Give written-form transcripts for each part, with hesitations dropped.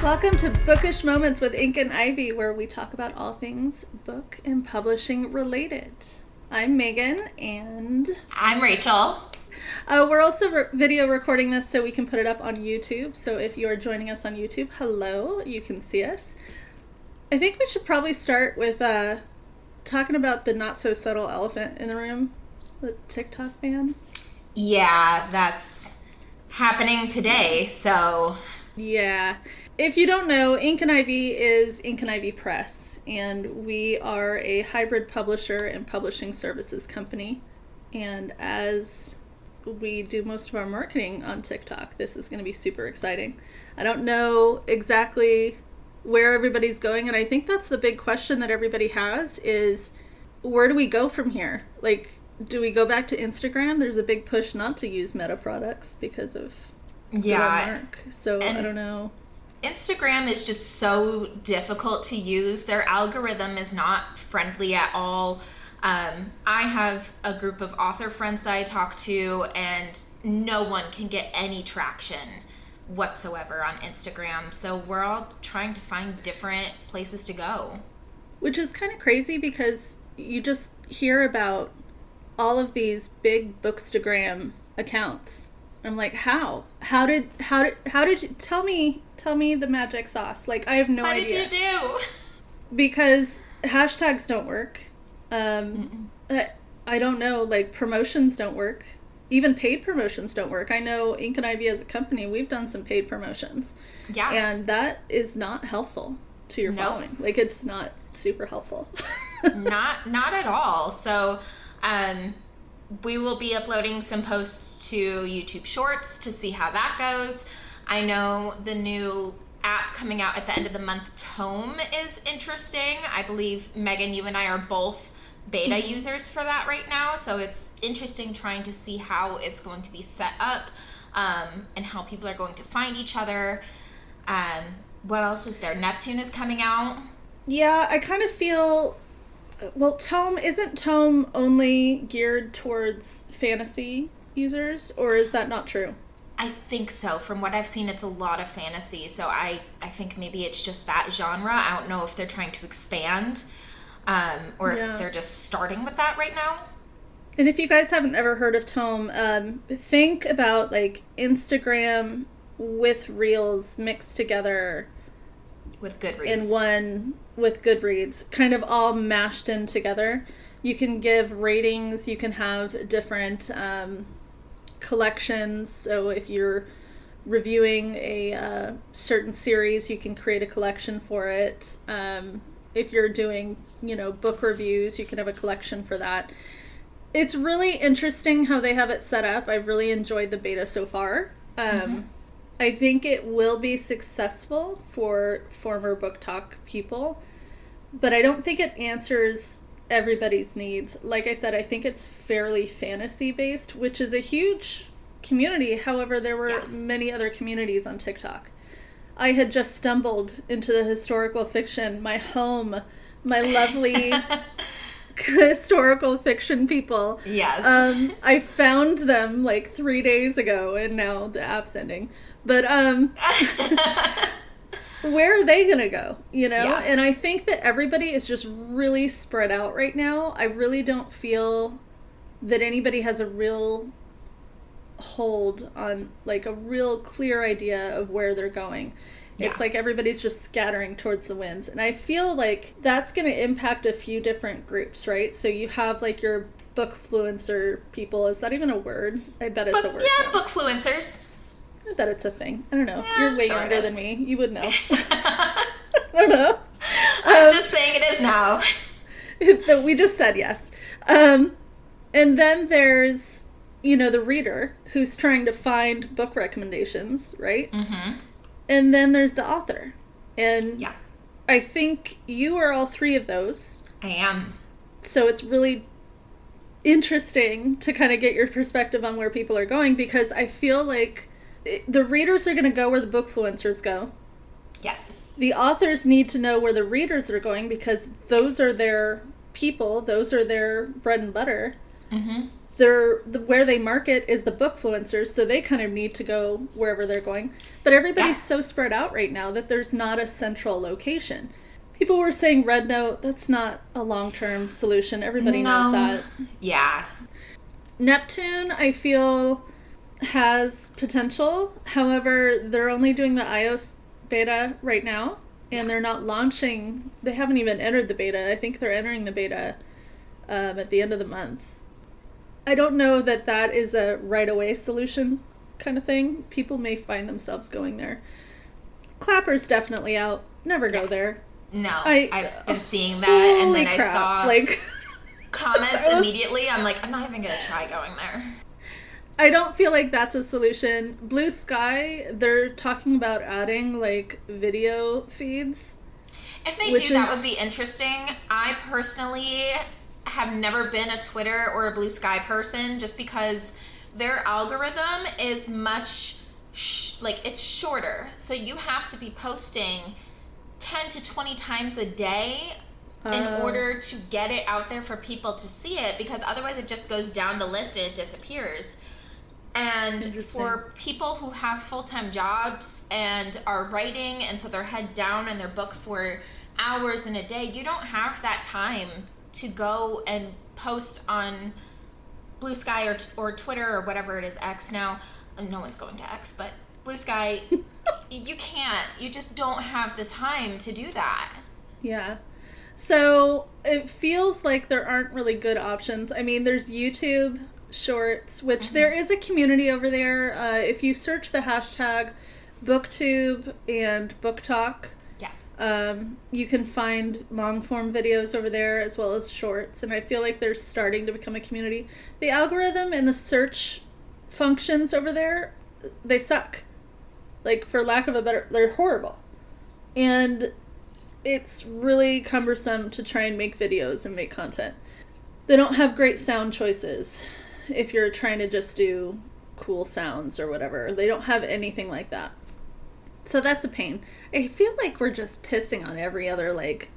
Welcome to Bookish Moments with Ink and Ivy, where we talk about all things book and publishing related. I'm Megan, and I'm Rachel. We're also video recording this so we can put it up on YouTube. So if you are joining us on YouTube, hello, you can see us. I think we should probably start with talking about the not-so-subtle elephant in the room, the TikTok ban. Yeah, that's happening today, so... Yeah. If you don't know, Ink and Ivy is Ink and Ivy Press, and we are a hybrid publisher and publishing services company. And as we do most of our marketing on TikTok, this is going to be super exciting. I don't know exactly where everybody's going, and I think that's the big question that everybody has is, where do we go from here? Like, do we go back to Instagram? There's a big push not to use Meta products because of the mark. So I don't know. Instagram is just so difficult to use. Their algorithm is not friendly at all. I have a group of author friends that I talk to, and no one can get any traction whatsoever on Instagram. So we're all trying to find different places to go. Which is kind of crazy because you just hear about all of these big Bookstagram accounts. I'm like, how did you tell me the magic sauce? Like, I have no idea. What did you do? Because hashtags don't work. I don't know, like, promotions don't work. Even paid promotions don't work. I know Ink and Ivy as a company, we've done some paid promotions. Yeah. And that is not helpful to your following. Like, it's not super helpful. Not at all. So, we will be uploading some posts to YouTube Shorts to see how that goes. I know the new app coming out at the end of the month, Tome, is interesting. I believe, Megan, you and I are both beta users for that right now. So it's interesting trying to see how it's going to be set up and how people are going to find each other. What else is there? Neptune is coming out. Yeah, I kind of feel... Well, isn't Tome only geared towards fantasy users, or is that not true? I think so. From what I've seen, it's a lot of fantasy, so I think maybe it's just that genre. I don't know if they're trying to expand, or if they're just starting with that right now. And if you guys haven't ever heard of Tome, think about, like, Instagram with Reels mixed together. With Goodreads. With Goodreads, kind of all mashed in together. You can give ratings, you can have different collections. So if you're reviewing a certain series, you can create a collection for it. If you're doing, book reviews, you can have a collection for that. It's really interesting how they have it set up. I've really enjoyed the beta so far. I think it will be successful for former Book Talk people, but I don't think it answers everybody's needs. Like I said, I think it's fairly fantasy-based, which is a huge community. However, there were many other communities on TikTok. I had just stumbled into the historical fiction, my lovely historical fiction people. Yes. I found them like 3 days ago, and now the app's ending. But where are they gonna go? Yeah. And I think that everybody is just really spread out right now. I really don't feel that anybody has a real hold on, like, a real clear idea of where they're going. Yeah. It's like everybody's just scattering towards the winds. And I feel like that's going to impact a few different groups, right? So you have, like, your bookfluencer people. Is that even a word? I bet it's a word. Yeah, now. Bookfluencers. I bet it's a thing. I don't know. Yeah, you're way younger than me. You would know. I don't know. I'm just saying it is now. We just said yes. And then there's, the reader who's trying to find book recommendations, right? Mm-hmm. And then there's the author. And I think you are all three of those. I am. So it's really interesting to kind of get your perspective on where people are going, because I feel like the readers are going to go where the bookfluencers go. Yes. The authors need to know where the readers are going, because those are their people. Those are their bread and butter. Mm-hmm. where they market is the bookfluencers, so they kind of need to go wherever they're going. But everybody's so spread out right now that there's not a central location. People were saying Red Note, that's not a long-term solution. Everybody knows that. Yeah. Neptune, I feel, has potential. However, they're only doing the iOS beta right now, and they're not launching. They haven't even entered the beta. I think they're entering the beta at the end of the month. I don't know that that is a right-away solution kind of thing. People may find themselves going there. Clapper's definitely out. Never go there. No, I've been seeing that, and then crap. I saw comments immediately. I'm like, I'm not even going to try going there. I don't feel like that's a solution. Blue Sky, they're talking about adding, video feeds. If they do, that would be interesting. I personally have never been a Twitter or a Blue Sky person, just because their algorithm is much it's shorter, so you have to be posting 10 to 20 times a day in order to get it out there for people to see it, because otherwise it just goes down the list and it disappears. And for people who have full-time jobs and are writing, and so they're head down in their book for hours in a day, you don't have that time to go and post on Blue Sky or Twitter or whatever it is, X now. No one's going to X, but Blue Sky, you can't. You just don't have the time to do that. Yeah. So it feels like there aren't really good options. I mean, there's YouTube Shorts, which there is a community over there. If you search the hashtag BookTube and BookTalk, you can find long-form videos over there as well as shorts, and I feel like they're starting to become a community. The algorithm and the search functions over there, they suck. For lack of a better, they're horrible. And it's really cumbersome to try and make videos and make content. They don't have great sound choices if you're trying to just do cool sounds or whatever. They don't have anything like that. So that's a pain. I feel like we're just pissing on every other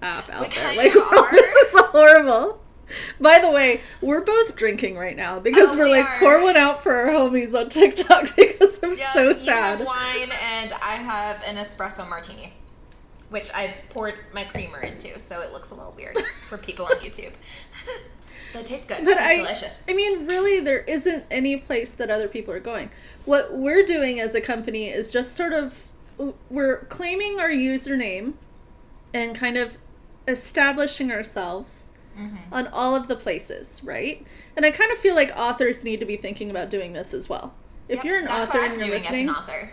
app out there. This is horrible. By the way, we're both drinking right now because we're pour one out for our homies on TikTok because I'm so sad. You have wine and I have an espresso martini, which I poured my creamer into, so it looks a little weird for people on YouTube. But it tastes good. It's delicious. I mean, really, there isn't any place that other people are going. What we're doing as a company is just sort of, we're claiming our username and kind of establishing ourselves on all of the places, right? And I kind of feel like authors need to be thinking about doing this as well. If you're an author and you're listening, as an author.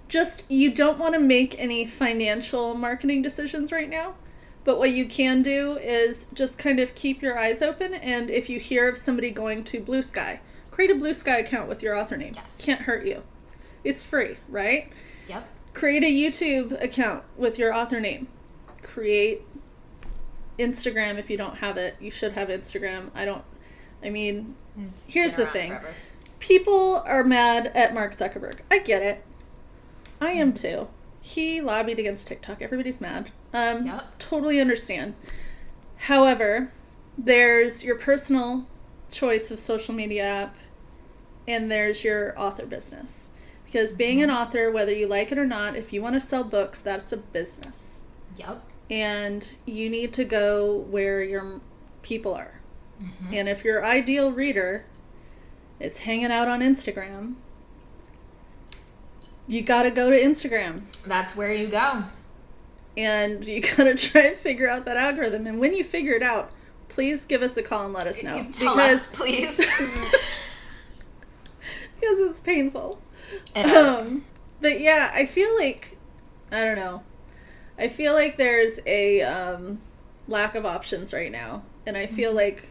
Just, you don't want to make any financial marketing decisions right now. But what you can do is just kind of keep your eyes open, and if you hear of somebody going to Blue Sky, create a Blue Sky account with your author name. Yes. Can't hurt you. It's free, right? Yep. Create a YouTube account with your author name. Create Instagram if you don't have it. You should have Instagram. Here's the thing. Forever. People are mad at Mark Zuckerberg. I get it. I am too. He lobbied against TikTok. Everybody's mad. Totally understand. However, there's your personal choice of social media app, and there's your author business. Because being an author, whether you like it or not, if you want to sell books, that's a business. Yep. And you need to go where your people are. And if your ideal reader is hanging out on Instagram, you gotta go to Instagram. That's where you go. And you gotta try and figure out that algorithm. And when you figure it out, please give us a call and let us know. Tell us, please. Because it's painful. It is. But yeah, I feel like, I don't know. I feel like there's a lack of options right now. And I feel like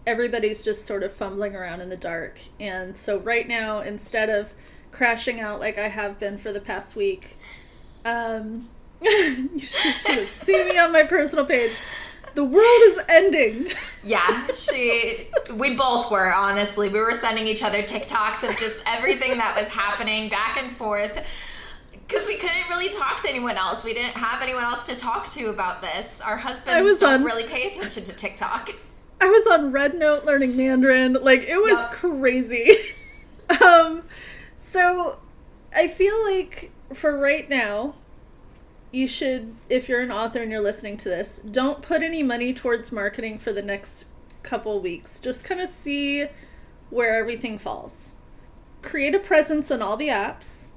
everybody's just sort of fumbling around in the dark. And so right now, instead of crashing out like I have been for the past week, you should have seen me on my personal page. The world is ending. Yeah, we both were, honestly. We were sending each other TikToks of just everything that was happening back and forth. Because we couldn't really talk to anyone else. We didn't have anyone else to talk to about this. Our husbands don't really pay attention to TikTok. I was on Red Note learning Mandarin. Like, it was crazy. So I feel like for right now, you should, if you're an author and you're listening to this, don't put any money towards marketing for the next couple weeks. Just kind of see where everything falls. Create a presence on all the apps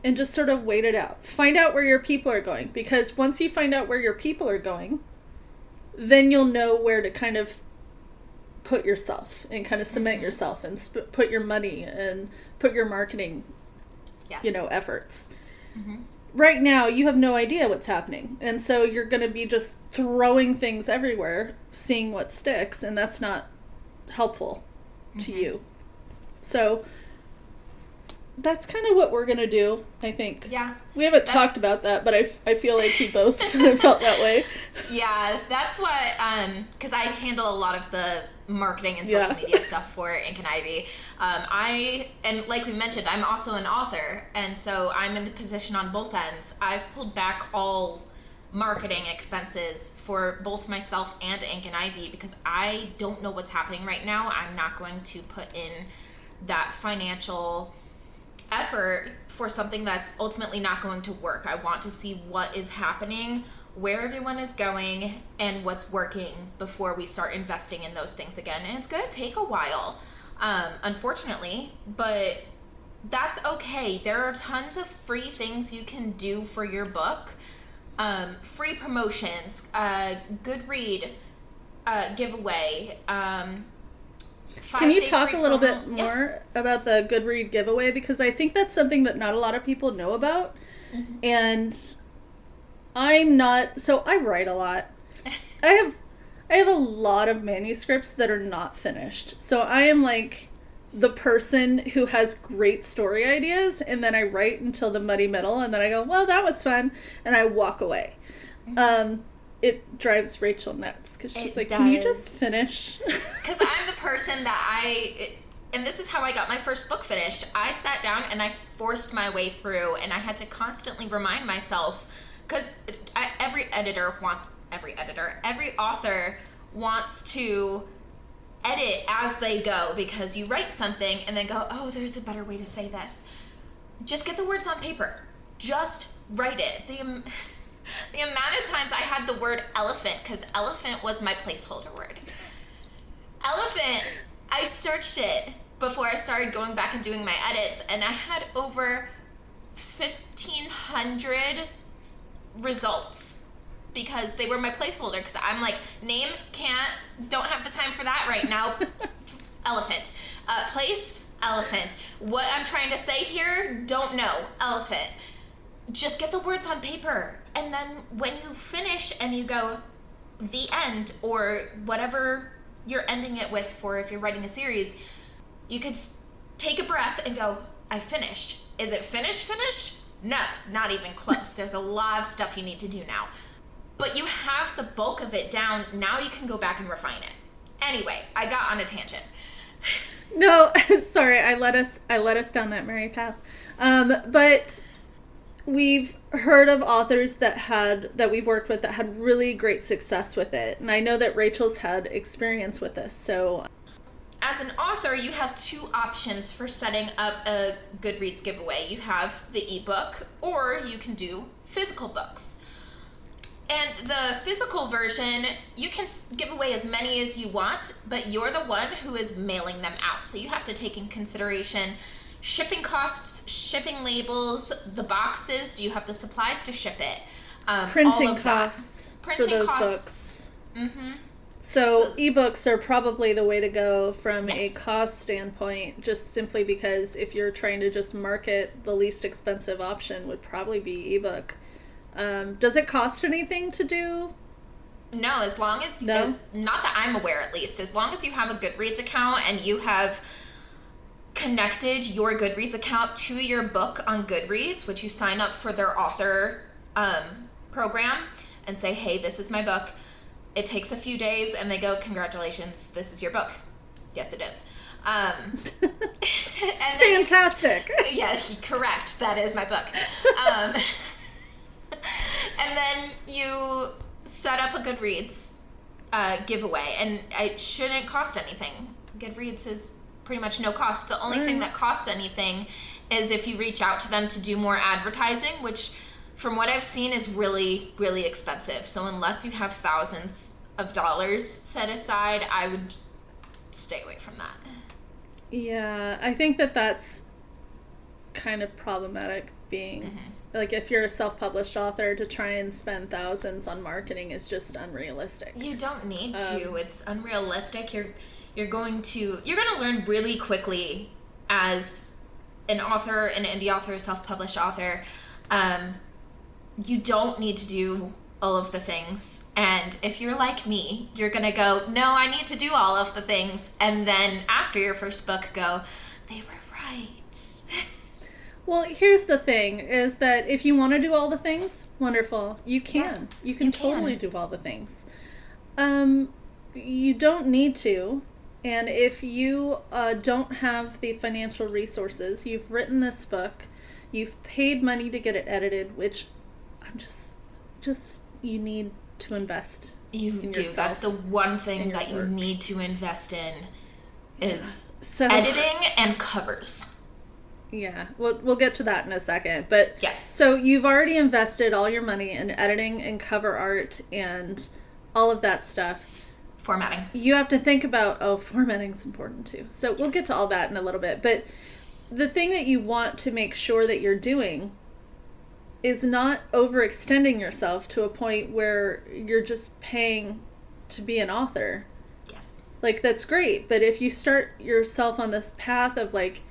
and just sort of wait it out. Find out where your people are going, because once you find out where your people are going, then you'll know where to kind of put yourself and kind of cement yourself and put your money and put your marketing, efforts. Right now, you have no idea what's happening. And so you're going to be just throwing things everywhere, seeing what sticks, and that's not helpful to you. So that's kind of what we're going to do, I think. Yeah. We haven't talked about that, but I feel like we both kind of felt that way. Yeah, that's what, because I handle a lot of the marketing and social media stuff for Ink and Ivy. And like we mentioned, I'm also an author, and so I'm in the position on both ends. I've pulled back all marketing expenses for both myself and Ink and Ivy because I don't know what's happening right now. I'm not going to put in that financial effort for something that's ultimately not going to work. I want to see what is happening, where everyone is going, and what's working before we start investing in those things again. And it's going to take a while, unfortunately, but that's okay. There are tons of free things you can do for your book. Free promotions, good read, giveaway, Can you talk a little bit more about the Goodread giveaway? Because I think that's something that not a lot of people know about. And I'm not, so I write a lot. I have a lot of manuscripts that are not finished. So I am like the person who has great story ideas, and then I write until the muddy middle, and then I go, well, that was fun, and I walk away. It drives Rachel nuts because she's like, can you just finish? Because I'm the person that and this is how I got my first book finished. I sat down and I forced my way through, and I had to constantly remind myself, because every author wants to edit as they go, because you write something and then go, oh, there's a better way to say this. Just get the words on paper. Just write it. The amount of times I had the word elephant, because elephant was my placeholder word. Elephant, I searched it before I started going back and doing my edits, and I had over 1,500 results because they were my placeholder, because I'm like, name, don't have the time for that right now. Elephant. Place, elephant. What I'm trying to say here, don't know. Elephant. Just get the words on paper. And then when you finish and you go, the end, or whatever you're ending it with for if you're writing a series, you could take a breath and go, I finished. Is it finished? No, not even close. There's a lot of stuff you need to do now. But you have the bulk of it down. Now you can go back and refine it. Anyway, I got on a tangent. No, sorry, I let us down that merry path. But we've heard of authors that we've worked with that had really great success with it. And I know that Rachel's had experience with this, so. As an author, you have two options for setting up a Goodreads giveaway. You have the ebook, or you can do physical books. And the physical version, you can give away as many as you want, but you're the one who is mailing them out. So you have to take in consideration shipping costs, shipping labels, the boxes. Do you have the supplies to ship it? Printing costs for those books. Mm-hmm. So ebooks are probably the way to go from a cost standpoint, just simply because if you're trying to just market, the least expensive option would probably be ebook. Does it cost anything to do? No, as long as, not that I'm aware at least, as long as you have a Goodreads account and you have connected your Goodreads account to your book on Goodreads, which you sign up for their author program and say, hey, this is my book. It takes a few days and they go, congratulations, this is your book. Yes, it is. And then fantastic. Yes, correct. That is my book. And then you set up a Goodreads giveaway, and it shouldn't cost anything. Goodreads is pretty much no cost. The only thing that costs anything is if you reach out to them to do more advertising, which from what I've seen is really, really expensive. So unless you have thousands of dollars set aside, I would stay away from that. Yeah, I think that that's kind of problematic being like if you're a self-published author to try and spend thousands on marketing is just unrealistic. You don't need to. It's unrealistic. You're going to learn really quickly as an author, an indie author, a self-published author. You don't need to do all of the things. And if you're like me, you're going to go, no, I need to do all of the things. And then after your first book go, they were right. Well, here's the thing, is that if you want to do all the things, wonderful. You can. Yeah, you can totally do all the things. You don't need to. And if you don't have the financial resources, you've written this book, you've paid money to get it edited, which I'm just you need to invest in do. yourself. That's the one thing that you need to invest in is editing and covers. Yeah, we'll get to that in a second. But yes. So you've already invested all your money in editing and cover art and all of that stuff. Formatting. You have to think about, formatting's important too. So we'll get to all that in a little bit. But the thing that you want to make sure that you're doing is not overextending yourself to a point where you're just paying to be an author. Yes. Like, that's great. But if you start yourself on this path of like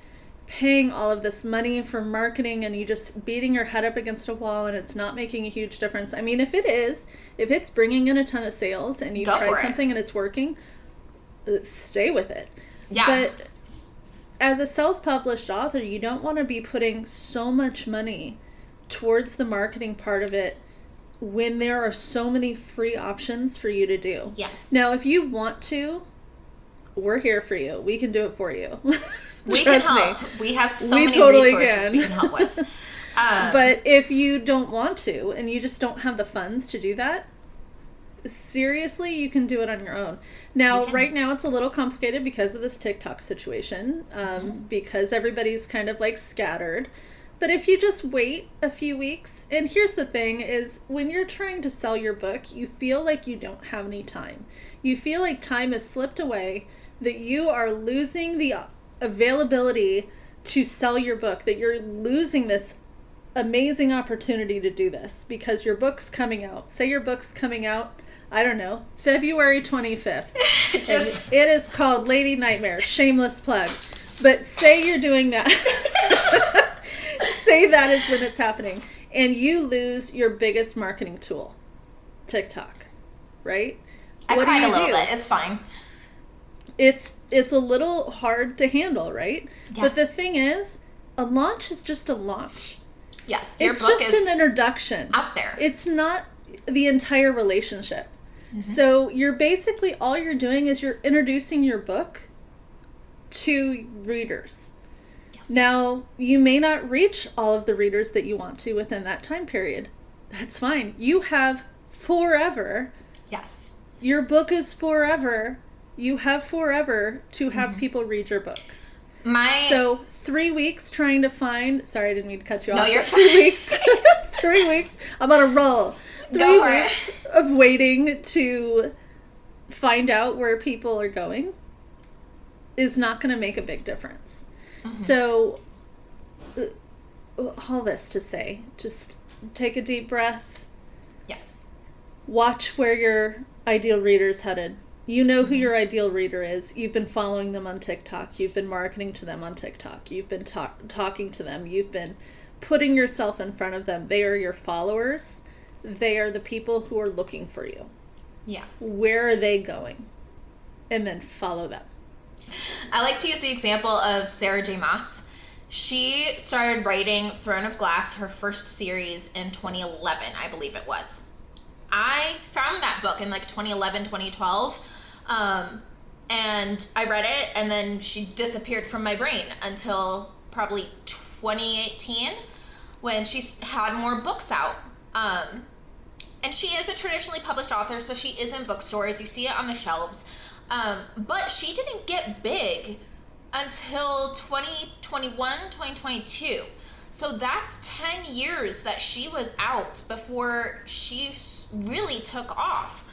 paying all of this money for marketing and you just beating your head up against a wall and it's not making a huge difference. I mean, if it's bringing in a ton of sales and you've tried something and it's working, stay with it. Yeah. But as a self-published author, you don't want to be putting so much money towards the marketing part of it when there are so many free options for you to do. Yes. Now, if you want to, we're here for you. We can do it for you. We can help. We have so many resources we can help with. But if you don't want to and you just don't have the funds to do that, seriously, you can do it on your own. Now, right now it's a little complicated because of this TikTok situation, because everybody's kind of like scattered. But if you just wait a few weeks, and here's the thing is when you're trying to sell your book, you feel like you don't have any time. You feel like time has slipped away, that you are losing the availability to sell your book, that you're losing this amazing opportunity to do this because your book's coming out. Say your book's coming out, I don't know, February 25th. It is called Lady Nightmare. Shameless plug. But say you're doing that. Say that is when it's happening. And you lose your biggest marketing tool, TikTok, right? I cried a little bit. It's fine. It's a little hard to handle, right? Yeah. But the thing is, a launch is just a launch. Yes, it's just an introduction. Out there. It's not the entire relationship. Mm-hmm. So you're basically, all you're doing is you're introducing your book to readers. Yes. Now, you may not reach all of the readers that you want to within that time period. That's fine. You have forever. Yes. Your book is forever. You have forever to have people read your book. So 3 weeks trying to find... Sorry, I didn't mean to cut you off. No, you're 3 weeks. 3 weeks. I'm on a roll. 3 weeks of waiting to find out where people are going is not going to make a big difference. Mm-hmm. So all this to say, just take a deep breath. Yes. Watch where your ideal reader's headed. You know who your ideal reader is. You've been following them on TikTok. You've been marketing to them on TikTok. You've been talking to them. You've been putting yourself in front of them. They are your followers. They are the people who are looking for you. Yes. Where are they going? And then follow them. I like to use the example of Sarah J. Maas. She started writing Throne of Glass, her first series, in 2011, I believe it was. I found that book in like 2011, 2012. And I read it, and then she disappeared from my brain until probably 2018 when she had more books out. And she is a traditionally published author, so she is in bookstores. You see it on the shelves. But she didn't get big until 2021, 2022. So that's 10 years that she was out before she really took off.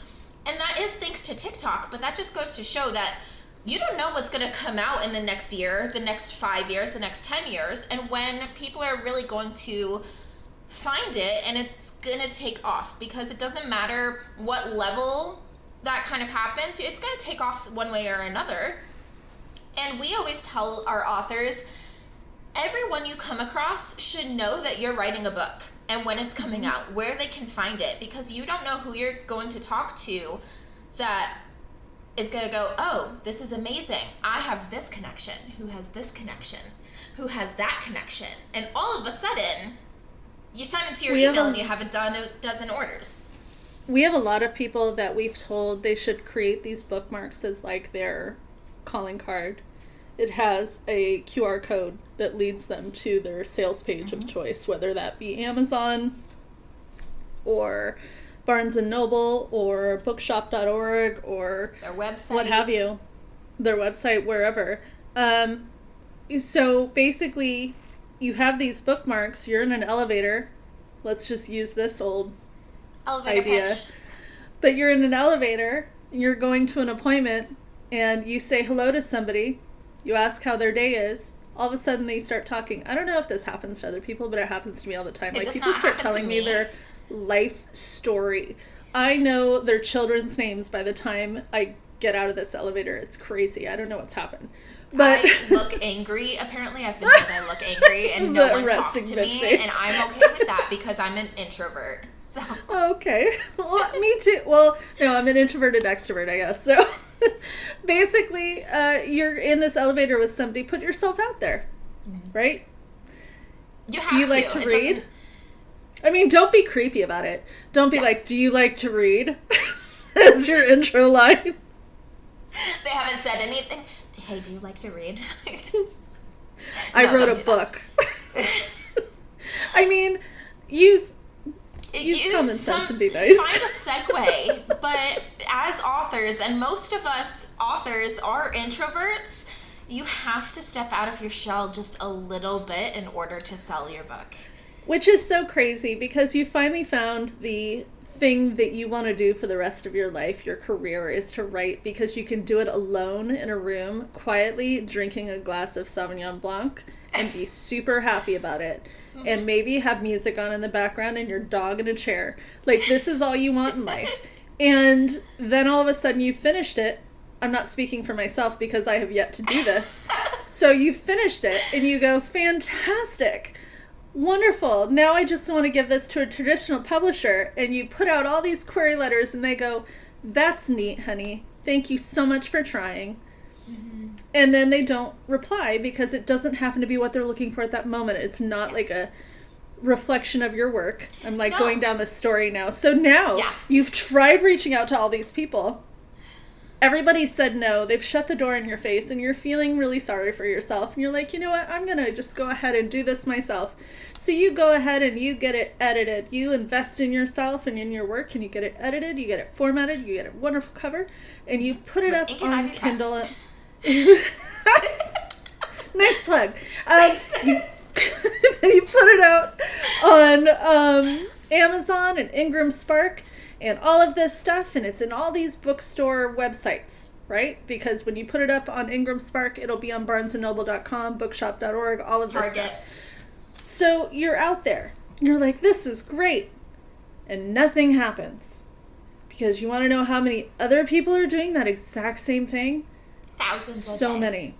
And that is thanks to TikTok, but that just goes to show that you don't know what's going to come out in the next year, the next 5 years, the next 10 years, and when people are really going to find it and it's going to take off, because it doesn't matter what level that kind of happens, it's going to take off one way or another. And we always tell our authors, everyone you come across should know that you're writing a book and when it's coming out, where they can find it, because you don't know who you're going to talk to that is going to go, oh, this is amazing. I have this connection, who has this connection, who has that connection. And all of a sudden, you sign into your email and you have a dozen orders. We have a lot of people that we've told they should create these bookmarks as like their calling card. It has a QR code that leads them to their sales page of choice, whether that be Amazon or Barnes & Noble or bookshop.org or their website, what have you, their website, wherever. So basically, you have these bookmarks, you're in an elevator. Let's just use this old elevator idea. Pitch. But you're in an elevator, you're going to an appointment, and you say hello to somebody. You ask how their day is. All of a sudden, they start talking. I don't know if this happens to other people, but it happens to me all the time. Like, people start telling me their life story. I know their children's names by the time I get out of this elevator. It's crazy. I don't know what's happened. But I look angry. Apparently, I've been told I look angry, and no one talks to me, and I'm okay with that because I'm an introvert. So okay, well, me too. Well, no, I'm an introverted extrovert, I guess. So basically, you're in this elevator with somebody. Put yourself out there, right? You have to. Do you like to read? I mean, don't be creepy about it. Don't be like, do you like to read? As your intro line. They haven't said anything. Hey, do you like to read? I wrote a book. I mean, use common sense and be nice. Find a segue. But as authors, and most of us authors are introverts, you have to step out of your shell just a little bit in order to sell your book. Which is so crazy, because you finally found the thing that you want to do for the rest of your life, your career, is to write, because you can do it alone in a room, quietly drinking a glass of Sauvignon Blanc and be super happy about it. And maybe have music on in the background and your dog in a chair. Like, this is all you want in life. And then all of a sudden you finished it. I'm not speaking for myself because I have yet to do this. So you finished it and you go, fantastic. Wonderful. Now I just want to give this to a traditional publisher. And you put out all these query letters and they go, that's neat, honey. Thank you so much for trying. Mm-hmm. And then they don't reply because it doesn't happen to be what they're looking for at that moment. It's not like a reflection of your work. I'm like going down this story now. So now you've tried reaching out to all these people. Everybody said no. They've shut the door in your face and you're feeling really sorry for yourself. And you're like, you know what? I'm going to just go ahead and do this myself. So you go ahead and you get it edited. You invest in yourself and in your work and you get it edited. You get it formatted. You get a wonderful cover. And you put it up on Kindle. Nice plug. You put it out on Amazon and Ingram Spark and all of this stuff, and it's in all these bookstore websites, right? Because when you put it up on Ingram Spark, it'll be on barnesandnoble.com, bookshop.org, all of this stuff. So you're out there. You're like, this is great. And nothing happens. Because you want to know how many other people are doing that exact same thing? Thousands. So many.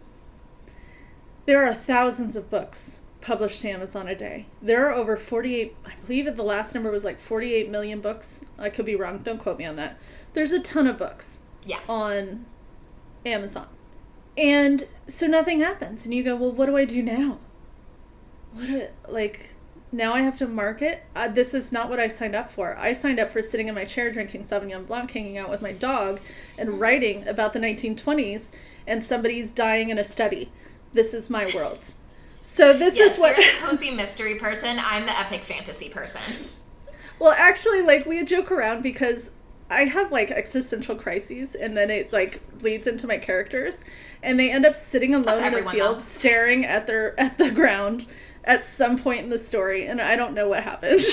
There are thousands of books published to Amazon a day. There are over 48, I believe the last number was like 48 million books. I could be wrong. Don't quote me on that. There's a ton of books on Amazon. And so nothing happens. And you go, well, what do I do now? Now I have to market? This is not what I signed up for. I signed up for sitting in my chair drinking Sauvignon Blanc, hanging out with my dog, and writing about the 1920s, and somebody's dying in a study. This is my world. So this is what... You're the cozy mystery person. I'm the epic fantasy person. Well, actually, like, we joke around because I have, like, existential crises, and then it, like, leads into my characters, and they end up sitting alone in a field, staring at the ground at some point in the story, and I don't know what happened.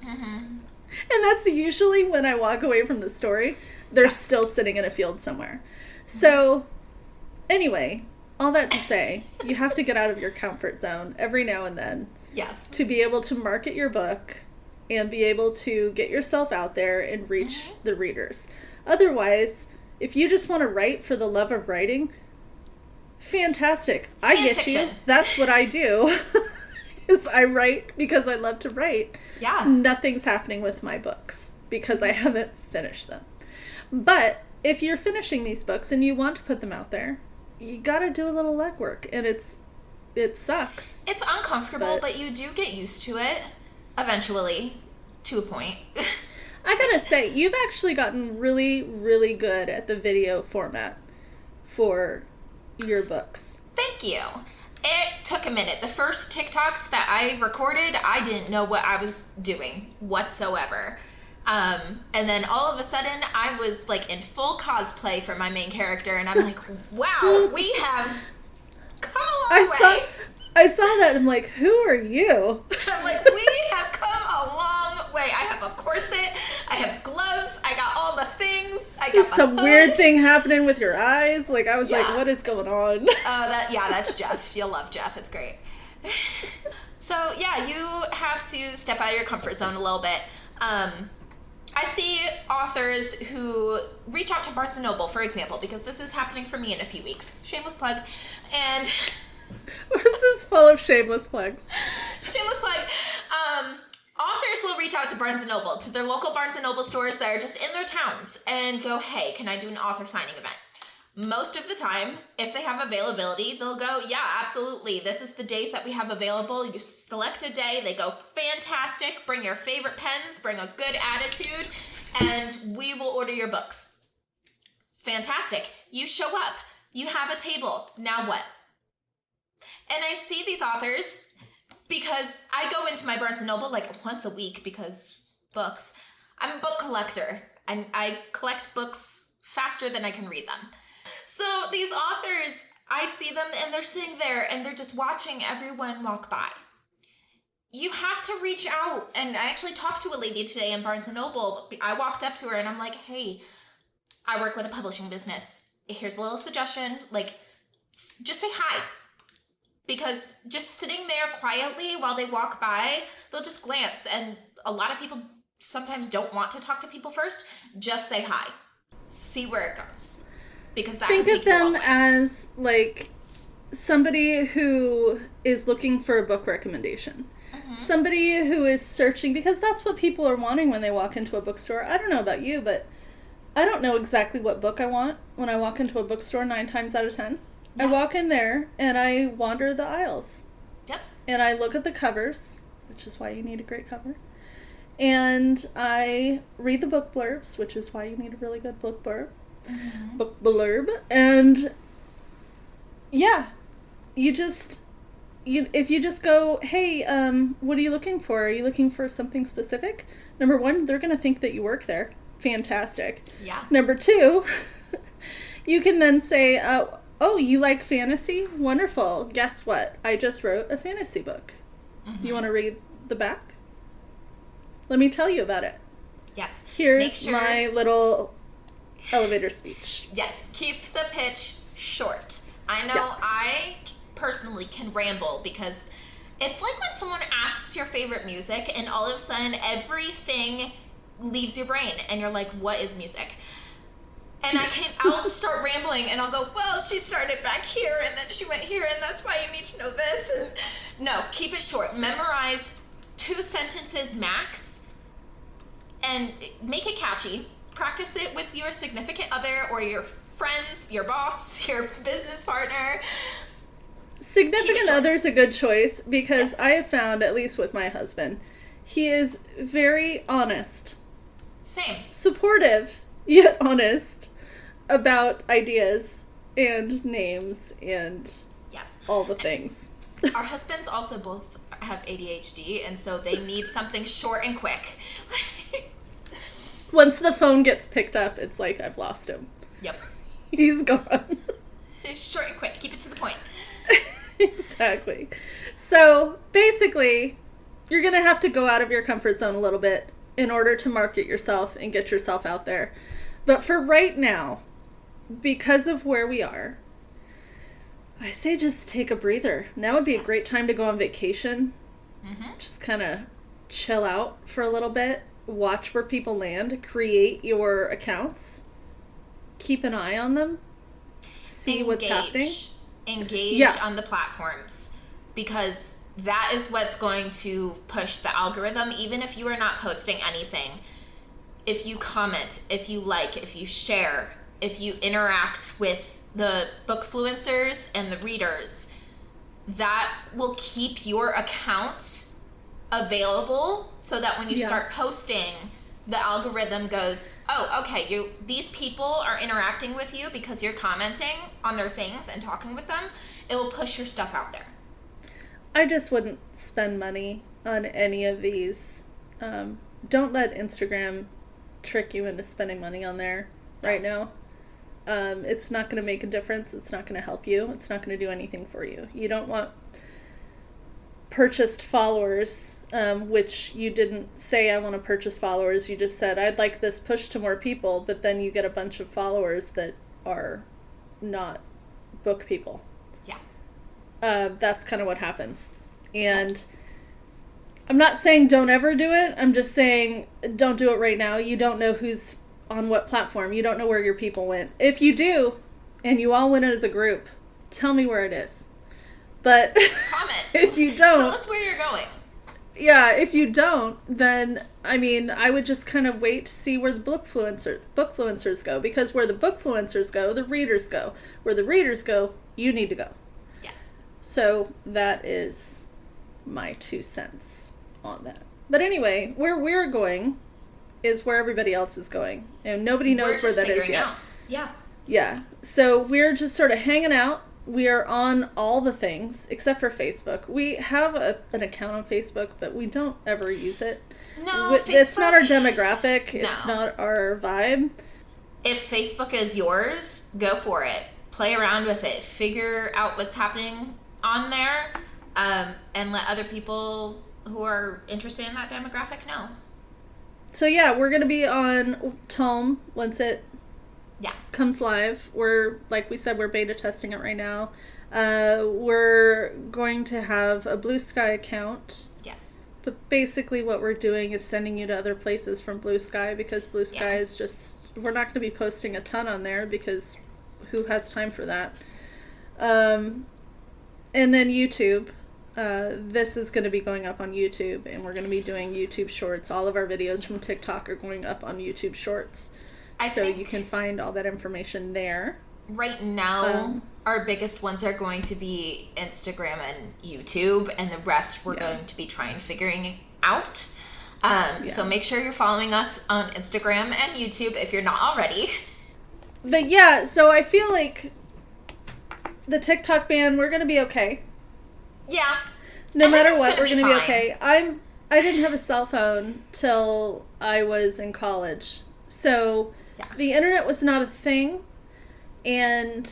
And that's usually when I walk away from the story. They're still sitting in a field somewhere. So, anyway, all that to say, you have to get out of your comfort zone every now and then. Yes. To be able to market your book and be able to get yourself out there and reach the readers. Otherwise, if you just want to write for the love of writing, fantastic. I get you. That's what I do. Is I write because I love to write. Yeah. Nothing's happening with my books because I haven't finished them. But if you're finishing these books and you want to put them out there, you got to do a little legwork, and it sucks. It's uncomfortable, but you do get used to it eventually, to a point. I gotta say, you've actually gotten really, really good at the video format for your books. Thank you. It took a minute. The first TikToks that I recorded, I didn't know what I was doing whatsoever. And then all of a sudden, I was like in full cosplay for my main character, and I'm like, wow, we have come a long way. I saw that, and I'm like, who are you? I'm like, we have come a long way. I have a corset, I have gloves, I got all the things. There's some weird thing happening with your eyes. Like, I was like, what is going on? That's Jeff. You'll love Jeff. It's great. So, yeah, you have to step out of your comfort zone a little bit. I see authors who reach out to Barnes & Noble, for example, because this is happening for me in a few weeks. Shameless plug. And this is full of shameless plugs. Shameless plug. Authors will reach out to Barnes & Noble, to their local Barnes & Noble stores that are just in their towns, and go, hey, can I do an author signing event? Most of the time, if they have availability, they'll go, yeah, absolutely. This is the days that we have available. You select a day. They go, fantastic. Bring your favorite pens. Bring a good attitude. And we will order your books. Fantastic. You show up. You have a table. Now what? And I see these authors because I go into my Barnes & Noble like once a week because books. I'm a book collector, and I collect books faster than I can read them. So these authors, I see them and they're sitting there and they're just watching everyone walk by. You have to reach out. And I actually talked to a lady today in Barnes & Noble. I walked up to her and I'm like, hey, I work with a publishing business. Here's a little suggestion. Like, just say hi. Because just sitting there quietly while they walk by, they'll just glance. And a lot of people sometimes don't want to talk to people first. Just say hi. See where it goes. Because that think can of take them you a long way. as like somebody who is looking for a book recommendation. Somebody who is searching, because that's what people are wanting when they walk into a bookstore. I don't know about you, but I don't know exactly what book I want when I walk into a bookstore 9 times out of 10. Yeah. I walk in there and I wander the aisles. Yep. And I look at the covers, which is why you need a great cover. And I read the book blurbs, which is why you need a really good book blurb. Book blurb. And yeah, if you just go, hey, what are you looking for? Are you looking for something specific? Number 1, they're going to think that you work there. Fantastic. Yeah. Number 2, you can then say, oh, you like fantasy? Wonderful. Guess what? I just wrote a fantasy book. You want to read the back? Let me tell you about it. Yes. Here's my little elevator speech. Yes. Keep the pitch short. I know I personally can ramble because it's like when someone asks your favorite music and all of a sudden everything leaves your brain and you're like, what is music? And I'll start rambling and I'll go, well, she started back here and then she went here and that's why you need to know this. And no, keep it short. Memorize 2 sentences max and make it catchy. Practice it with your significant other or your friends, your boss, your business partner. Significant other's a good choice because I have found, at least with my husband, he is very honest. Same. Supportive, yet honest about ideas and names and all the things. Our husbands also both have ADHD, and so they need something short and quick. Once the phone gets picked up, it's like, I've lost him. Yep. He's gone. Short and quick. Keep it to the point. Exactly. So, basically, you're going to have to go out of your comfort zone a little bit in order to market yourself and get yourself out there. But for right now, because of where we are, I say just take a breather. Now would be a great time to go on vacation. Mm-hmm. Just kind of chill out for a little bit. Watch where people land. Create your accounts. Keep an eye on them. See what's happening. Engage on the platforms. Because that is what's going to push the algorithm. Even if you are not posting anything, if you comment, if you like, if you share, if you interact with the bookfluencers and the readers, that will keep your account available so that when you start posting, the algorithm goes, oh, okay, these people are interacting with you because you're commenting on their things and talking with them. It will push your stuff out there. I just wouldn't spend money on any of these. Don't let Instagram trick you into spending money on there right now. It's not going to make a difference. It's not going to help you. It's not going to do anything for you. You don't want purchased followers, which you didn't say, I want to purchase followers. You just said, I'd like this push to more people, but then you get a bunch of followers that are not book people. Yeah. That's kind of what happens. And I'm not saying don't ever do it. I'm just saying don't do it right now. You don't know who's on what platform. You don't know where your people went. If you do, and you all went as a group, tell me where it is. But comment. If you don't, tell us where you're going. Yeah, if you don't, then I mean, I would just kind of wait to see where the bookfluencers go, because where the bookfluencers go, the readers go. Where the readers go, you need to go. Yes. So that is my 2 cents on that. But anyway, where we're going is where everybody else is going, and nobody knows where that is yet. Out. Yeah. Yeah. So we're just sort of hanging out. We are on all the things except for Facebook. We have an account on Facebook, but we don't ever use it. No, it's not our demographic. It's not our vibe. If Facebook is yours, go for it. Play around with it. Figure out what's happening on there, and let other people who are interested in that demographic know. So yeah, we're going to be on Tome once it comes live. We're, like we said, we're beta testing it right now. We're going to have a Blue Sky account. Yes. But basically what we're doing is sending you to other places from Blue Sky, because Blue Sky is just, we're not going to be posting a ton on there because who has time for that? And then YouTube. This is going to be going up on YouTube, and we're going to be doing YouTube Shorts. All of our videos from TikTok are going up on YouTube Shorts. So you can find all that information there. Right now, our biggest ones are going to be Instagram and YouTube, and the rest we're going to be figuring out. So make sure you're following us on Instagram and YouTube if you're not already. But yeah, so I feel like the TikTok ban, we're going to be okay. Yeah. No matter what, we're going to be okay. I didn't have a cell phone till I was in college. So the internet was not a thing, and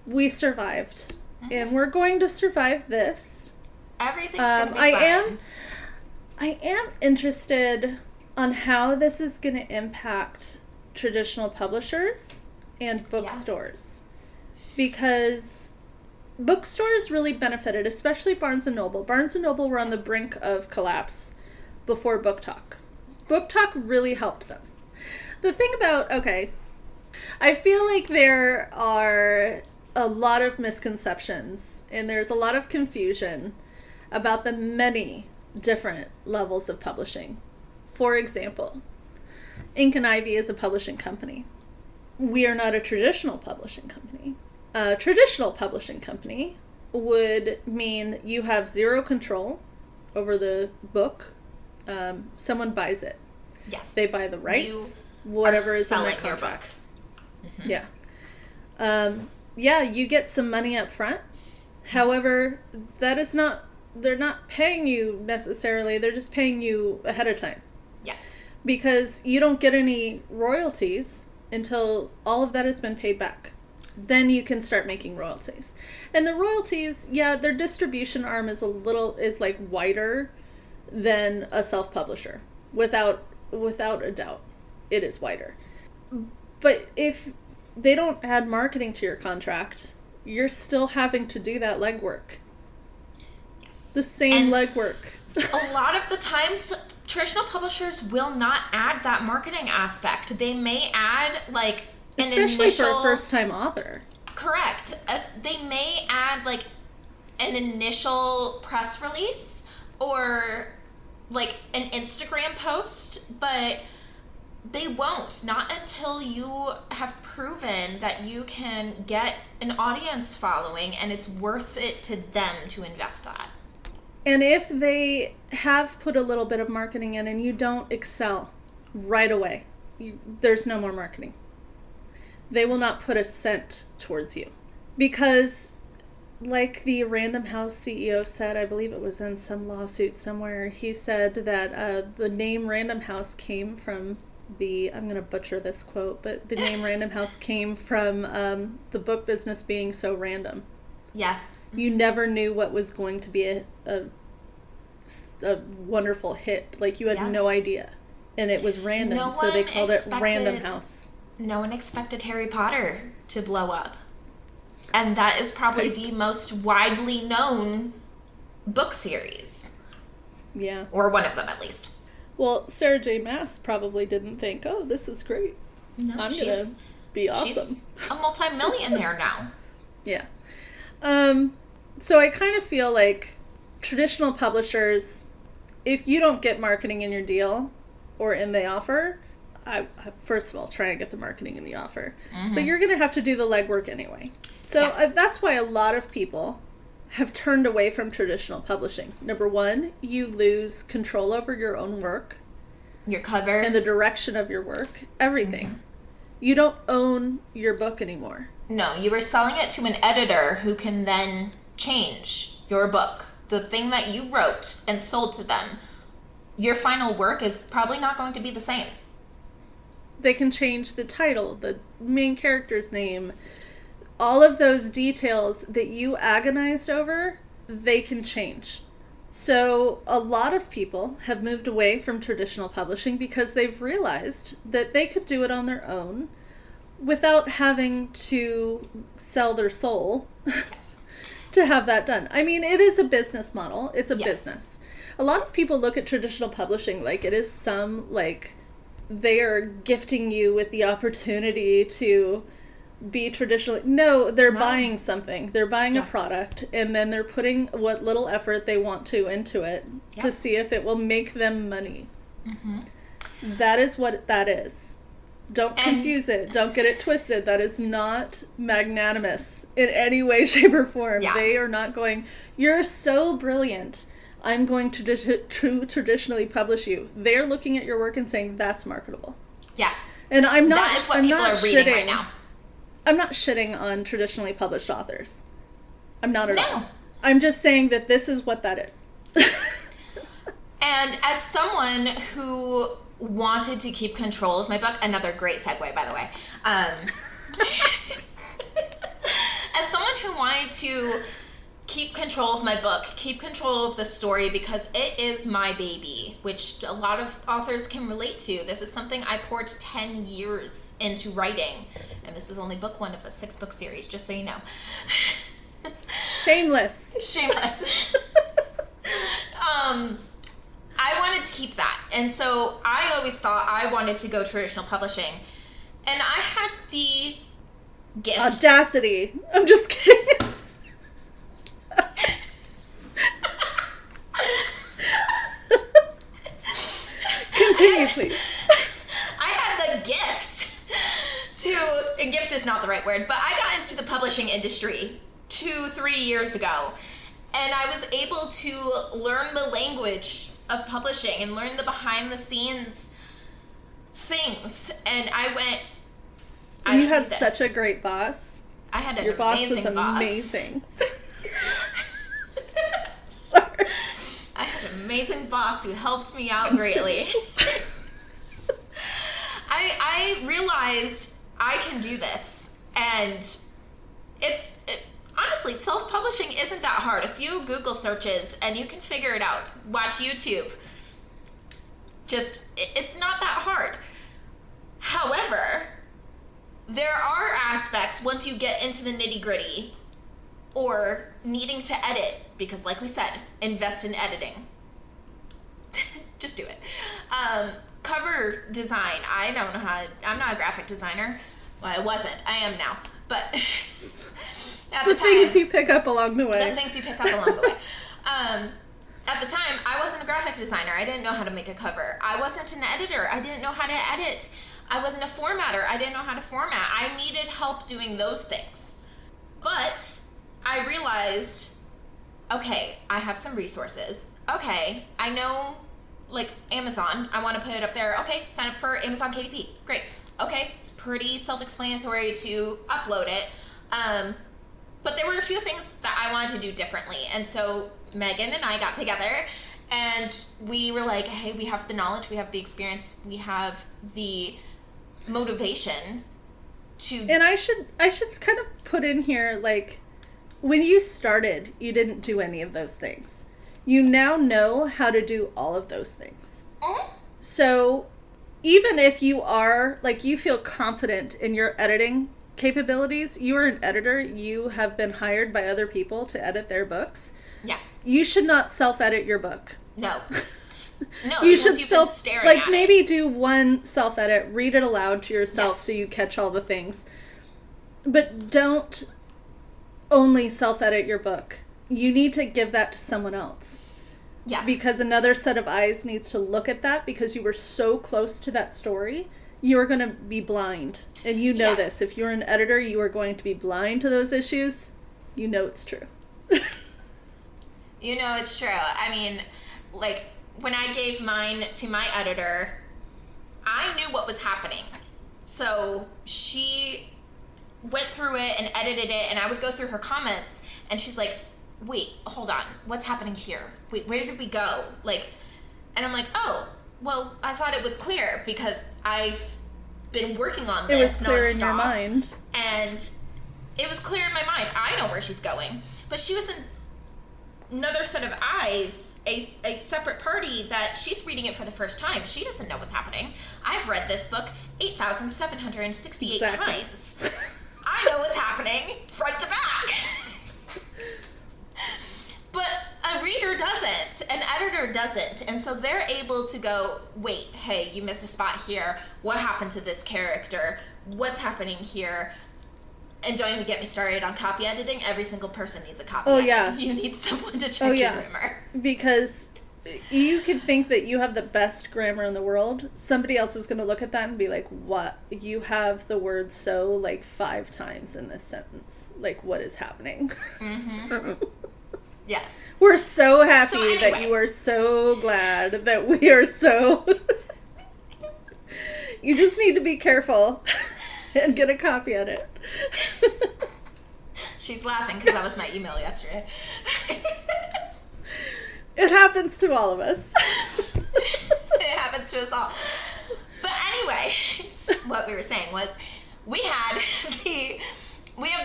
we survived. Mm-hmm. And we're going to survive this. Everything's going to be fine. I am interested on how this is going to impact traditional publishers and bookstores. Because bookstores really benefited, especially Barnes & Noble. Barnes & Noble were on the brink of collapse before Book Talk. Book Talk really helped them. The thing about, I feel like there are a lot of misconceptions and there's a lot of confusion about the many different levels of publishing. For example, Ink and Ivy is a publishing company. We are not a traditional publishing company. A traditional publishing company would mean you have zero control over the book. Someone buys it. Yes. They buy the rights, whatever is in that contract. Mm-hmm. Yeah. You get some money up front. However, that is not, they're not paying you necessarily, they're just paying you ahead of time. Yes. Because you don't get any royalties until all of that has been paid back. Then you can start making royalties. And the royalties, yeah, their distribution arm is like wider than a self-publisher. Without a doubt, it is wider. But if they don't add marketing to your contract, you're still having to do that legwork. Yes. The same legwork. A lot of the times, traditional publishers will not add that marketing aspect. They may add like an especially initial, for a first-time author. Correct. They may add like an initial press release or like an Instagram post, but they won't. Not until you have proven that you can get an audience following and it's worth it to them to invest that. And if they have put a little bit of marketing in and you don't excel right away, there's no more marketing. They will not put a cent towards you. Because, like the Random House CEO said, I believe it was in some lawsuit somewhere, he said that the name Random House came from I'm going to butcher this quote, but the name Random House came from the book business being so random. Yes. You never knew what was going to be a wonderful hit. Like, you had no idea. And it was random, so they called it Random House. No one expected Harry Potter to blow up. And that is probably the most widely known book series. Yeah. Or one of them, at least. Well, Sarah J. Maas probably didn't think, oh, this is great. No, I'm going to be awesome. She's a multi-millionaire now. Yeah. So I kind of feel like traditional publishers, if you don't get marketing in your deal or in the offer, I first of all, try and get the marketing in the offer. Mm-hmm. But you're going to have to do the legwork anyway. So that's why a lot of people have turned away from traditional publishing. Number one, you lose control over your own work. Your cover. And the direction of your work. Everything. Mm-hmm. You don't own your book anymore. No, you were selling it to an editor who can then change your book. The thing that you wrote and sold to them, your final work is probably not going to be the same. They can change the title, the main character's name, all of those details that you agonized over, they can change. So a lot of people have moved away from traditional publishing because they've realized that they could do it on their own without having to sell their soul to have that done. I mean, it is a business model. It's a business. A lot of people look at traditional publishing like it is some, like, they are gifting you with the opportunity to be traditional. No, they're buying something. They're buying a product, and then they're putting what little effort they want to into it to see if it will make them money. Mm-hmm. That is what that is. Don't confuse it. Don't get it twisted. That is not magnanimous in any way, shape, or form. Yeah. They are not going, you're so brilliant, I'm going to traditionally publish you. They're looking at your work and saying, that's marketable. Yes. And I'm not, that is what people are reading right now. I'm not shitting on traditionally published authors. I'm not at all. I'm just saying that this is what that is. And as someone who wanted to keep control of my book, another great segue, by the way. As someone who wanted to keep control of my book, keep control of the story, because it is my baby, which a lot of authors can relate to. This is something I poured 10 years into writing, and this is only book one of a 6-book series, just so you know. Shameless. I wanted to keep that, and so I always thought I wanted to go traditional publishing, and I had the gift. Audacity. I'm just kidding. Continue, please. I had the gift and gift is not the right word, but I got into the publishing industry 2-3 years ago, and I was able to learn the language of publishing and learn the behind the scenes things, and I went, you had such a great boss. I had an Your boss amazing was amazing. amazing boss who helped me out greatly. I realized I can do this, and honestly, self-publishing isn't that hard. A few Google searches and you can figure it out. Watch YouTube. It's not that hard. However, there are aspects once you get into the nitty-gritty or needing to edit, because like we said, invest in editing. Just do it. Cover design. I don't know I'm not a graphic designer. Well, I wasn't. I am now. But at the time, things you pick up along the way. The things you pick up along the way. At the time, I wasn't a graphic designer. I didn't know how to make a cover. I wasn't an editor. I didn't know how to edit. I wasn't a formatter. I didn't know how to format. I needed help doing those things. But I realized, okay, I have some resources. Okay, I know, like, Amazon. I want to put it up there. Okay, sign up for Amazon KDP. Great. Okay, it's pretty self-explanatory to upload it. But there were a few things that I wanted to do differently. And so Megan and I got together and we were like, hey, we have the knowledge, we have the experience, we have the motivation to... And I should kind of put in here, like, when you started, you didn't do any of those things. You now know how to do all of those things. Mm-hmm. So even if you are, like, you feel confident in your editing capabilities, you are an editor, you have been hired by other people to edit their books. Yeah. You should not self-edit your book. No. No, you should you've still, been staring like, at maybe it. do one self-edit, read it aloud to yourself. Yes. So you catch all the things. But don't only self-edit your book. You need to give that to someone else. Yes. Because another set of eyes needs to look at that, because you were so close to that story. You are going to be blind. And you know this. If you're an editor, you are going to be blind to those issues. You know it's true. You know it's true. I mean, like, when I gave mine to my editor, I knew what was happening. So she went through it and edited it, and I would go through her comments, and she's like, wait, hold on. What's happening here? Wait, where did we go? Like, and I'm like, oh, well, I thought it was clear because I've been working on this. It was clear nonstop, in your mind. And it was clear in my mind. I know where she's going. But she was another set of eyes, a separate party that she's reading it for the first time. She doesn't know what's happening. I've read this book 8,768 times. I know what's happening front to back. But a reader doesn't, an editor doesn't, and so they're able to go, wait, hey, you missed a spot here. What happened to this character? What's happening here? And don't even get me started on copy editing. Every single person needs a copy edit. Yeah. You need someone to check your grammar. Because you can think that you have the best grammar in the world. Somebody else is going to look at that and be like, what? You have the word so, like, 5 times in this sentence. Like, what is happening? Mm-hmm. Yes. We're so happy anyway. that you are so glad that we are so... You just need to be careful and get a copy edit. She's laughing because that was my email yesterday. It happens to all of us. It happens to us all. But anyway, what we were saying was we have the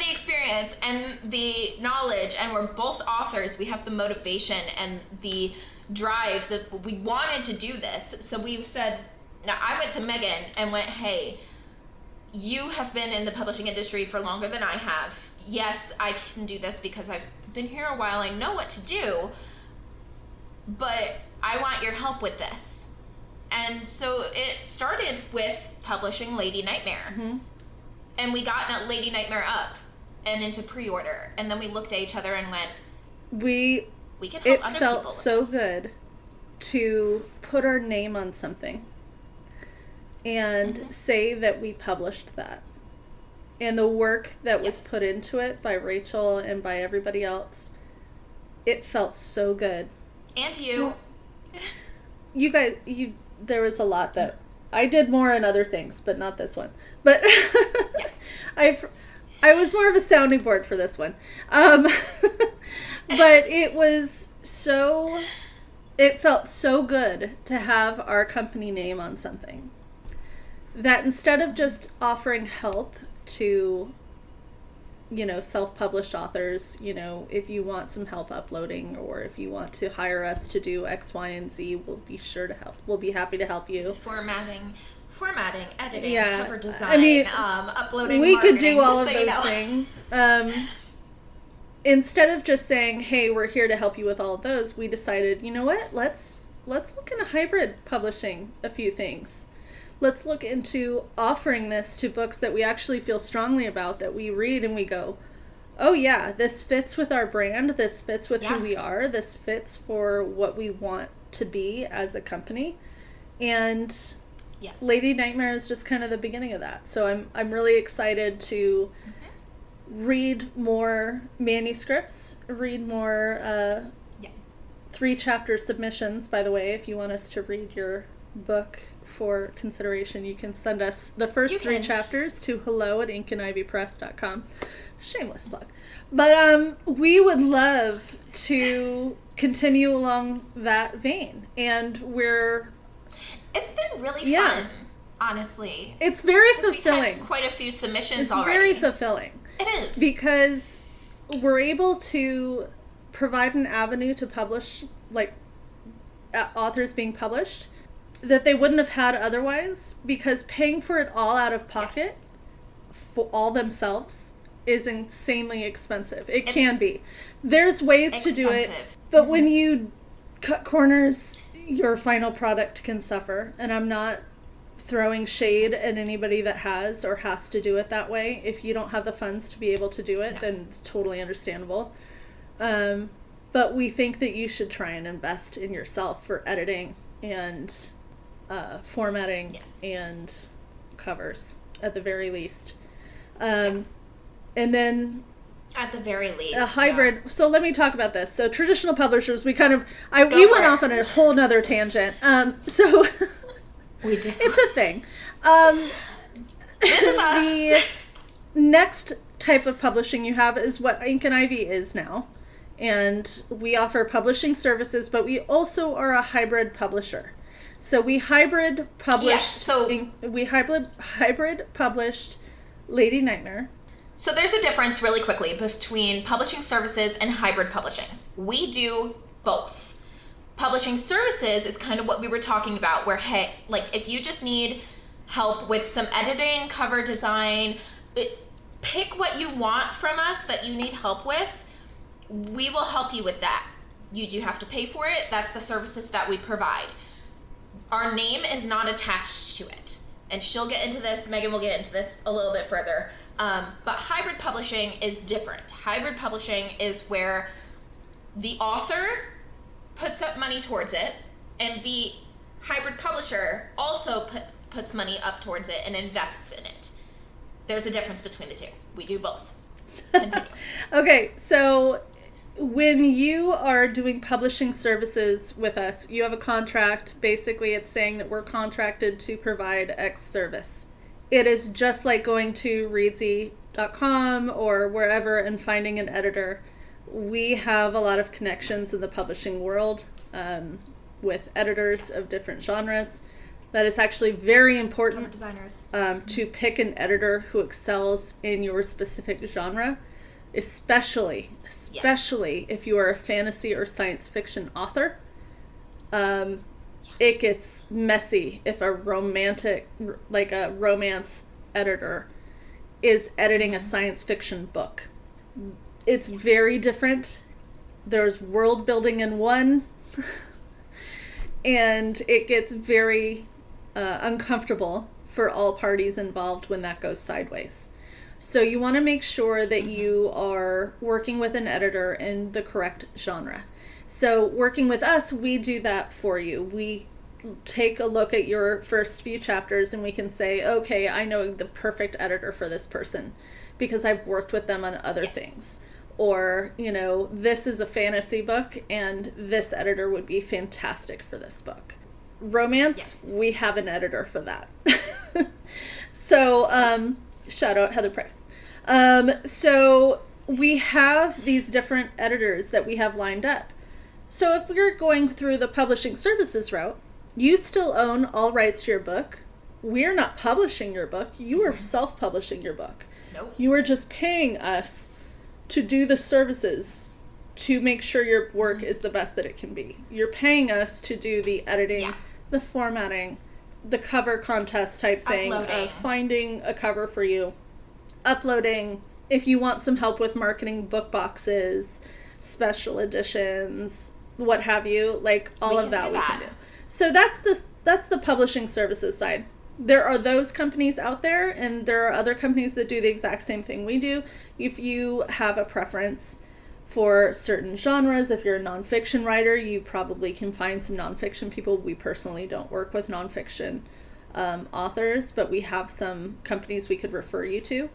experience and the knowledge, and we're both authors. We have the motivation and the drive that we wanted to do this. So we said, now I went to Megan and went, hey, you have been in the publishing industry for longer than I have. Yes, I can do this because I've been here a while. I know what to do, but I want your help with this. And so it started with publishing Lady Nightmare. Mm-hmm. And we got Lady Nightmare up and into pre-order. And then we looked at each other and went, we can help other people with this. It felt so good to put our name on something and say that we published that. And the work that was put into it by Rachel and by everybody else, it felt so good. And you. You guys, there was a lot that I did more in other things, but not this one. But yes. I was more of a sounding board for this one. But it was so it felt so good to have our company name on something that instead of just offering help to, self-published authors, if you want some help uploading, or if you want to hire us to do X, Y, and Z, we'll be sure to help. We'll be happy to help you. Formatting, editing, cover design, uploading, we could do all of those things. Instead of just saying, hey, we're here to help you with all of those, we decided, you know what, let's look into hybrid publishing a few things. Let's look into offering this to books that we actually feel strongly about, that we read and we go, oh yeah, this fits with our brand, this fits with who we are, this fits for what we want to be as a company. And Lady Nightmare is just kind of the beginning of that. So I'm really excited to read more manuscripts, read more 3-chapter submissions. By the way, if you want us to read your book for consideration, you can send us the first 3 chapters to hello@inkandivypress.com. Shameless plug. But we would love to continue along that vein, and it's been really fun, honestly. It's very fulfilling. We've had quite a few submissions already. It's very fulfilling. It is. Because we're able to provide an avenue to publish, like, authors being published, that they wouldn't have had otherwise, because paying for it all out of pocket for all themselves is insanely expensive. It can be. There's ways to do it, but when you cut corners, your final product can suffer. And I'm not throwing shade at anybody that has or has to do it that way. If you don't have the funds to be able to do it, then it's totally understandable. But we think that you should try and invest in yourself for editing and formatting and covers at the very least. And then at the very least, a hybrid. So let me talk about this. So traditional publishers, we went off on a whole nother tangent. So we did. It's a thing. This is us. The next type of publishing you have is what Ink and Ivy is now. And we offer publishing services, but we also are a hybrid publisher. So we hybrid published. We hybrid published Lady Nightmare. So there's a difference really quickly between publishing services and hybrid publishing. We do both. Publishing services is kind of what we were talking about, where, hey, like if you just need help with some editing, cover design, pick what you want from us that you need help with. We will help you with that. You do have to pay for it. That's the services that we provide. Our name is not attached to it. And she'll get into this, Megan will get into this a little bit further. But hybrid publishing is different. Hybrid publishing is where the author puts up money towards it, and the hybrid publisher also puts money up towards it and invests in it. There's a difference between the two. We do both. Continue. Okay, so when you are doing publishing services with us, you have a contract. Basically, it's saying that we're contracted to provide X service. It is just like going to readsy.com or wherever and finding an editor. We have a lot of connections in the publishing world with editors of different genres. That is actually very important to pick an editor who excels in your specific genre, especially if you are a fantasy or science fiction author. It gets messy if a romantic, like a romance editor, is editing a science fiction book. It's very different. There's world building in one, and it gets very uncomfortable for all parties involved when that goes sideways. So you want to make sure that you are working with an editor in the correct genre. So working with us, we do that for you. We take a look at your first few chapters and we can say, okay, I know the perfect editor for this person because I've worked with them on other things. Or, this is a fantasy book and this editor would be fantastic for this book. Romance, we have an editor for that. So, shout out Heather Price. So we have these different editors that we have lined up. So if you're going through the publishing services route, you still own all rights to your book. We're not publishing your book. You are self-publishing your book. Nope. You are just paying us to do the services to make sure your work is the best that it can be. You're paying us to do the editing, the formatting, the cover contest type thing, finding a cover for you, uploading. If you want some help with marketing book boxes, special editions, what have you, like all of that we can do. So that's the publishing services side. There are those companies out there, and there are other companies that do the exact same thing we do. If you have a preference for certain genres, if you're a nonfiction writer, you probably can find some nonfiction people. We personally don't work with nonfiction authors, but we have some companies we could refer you to.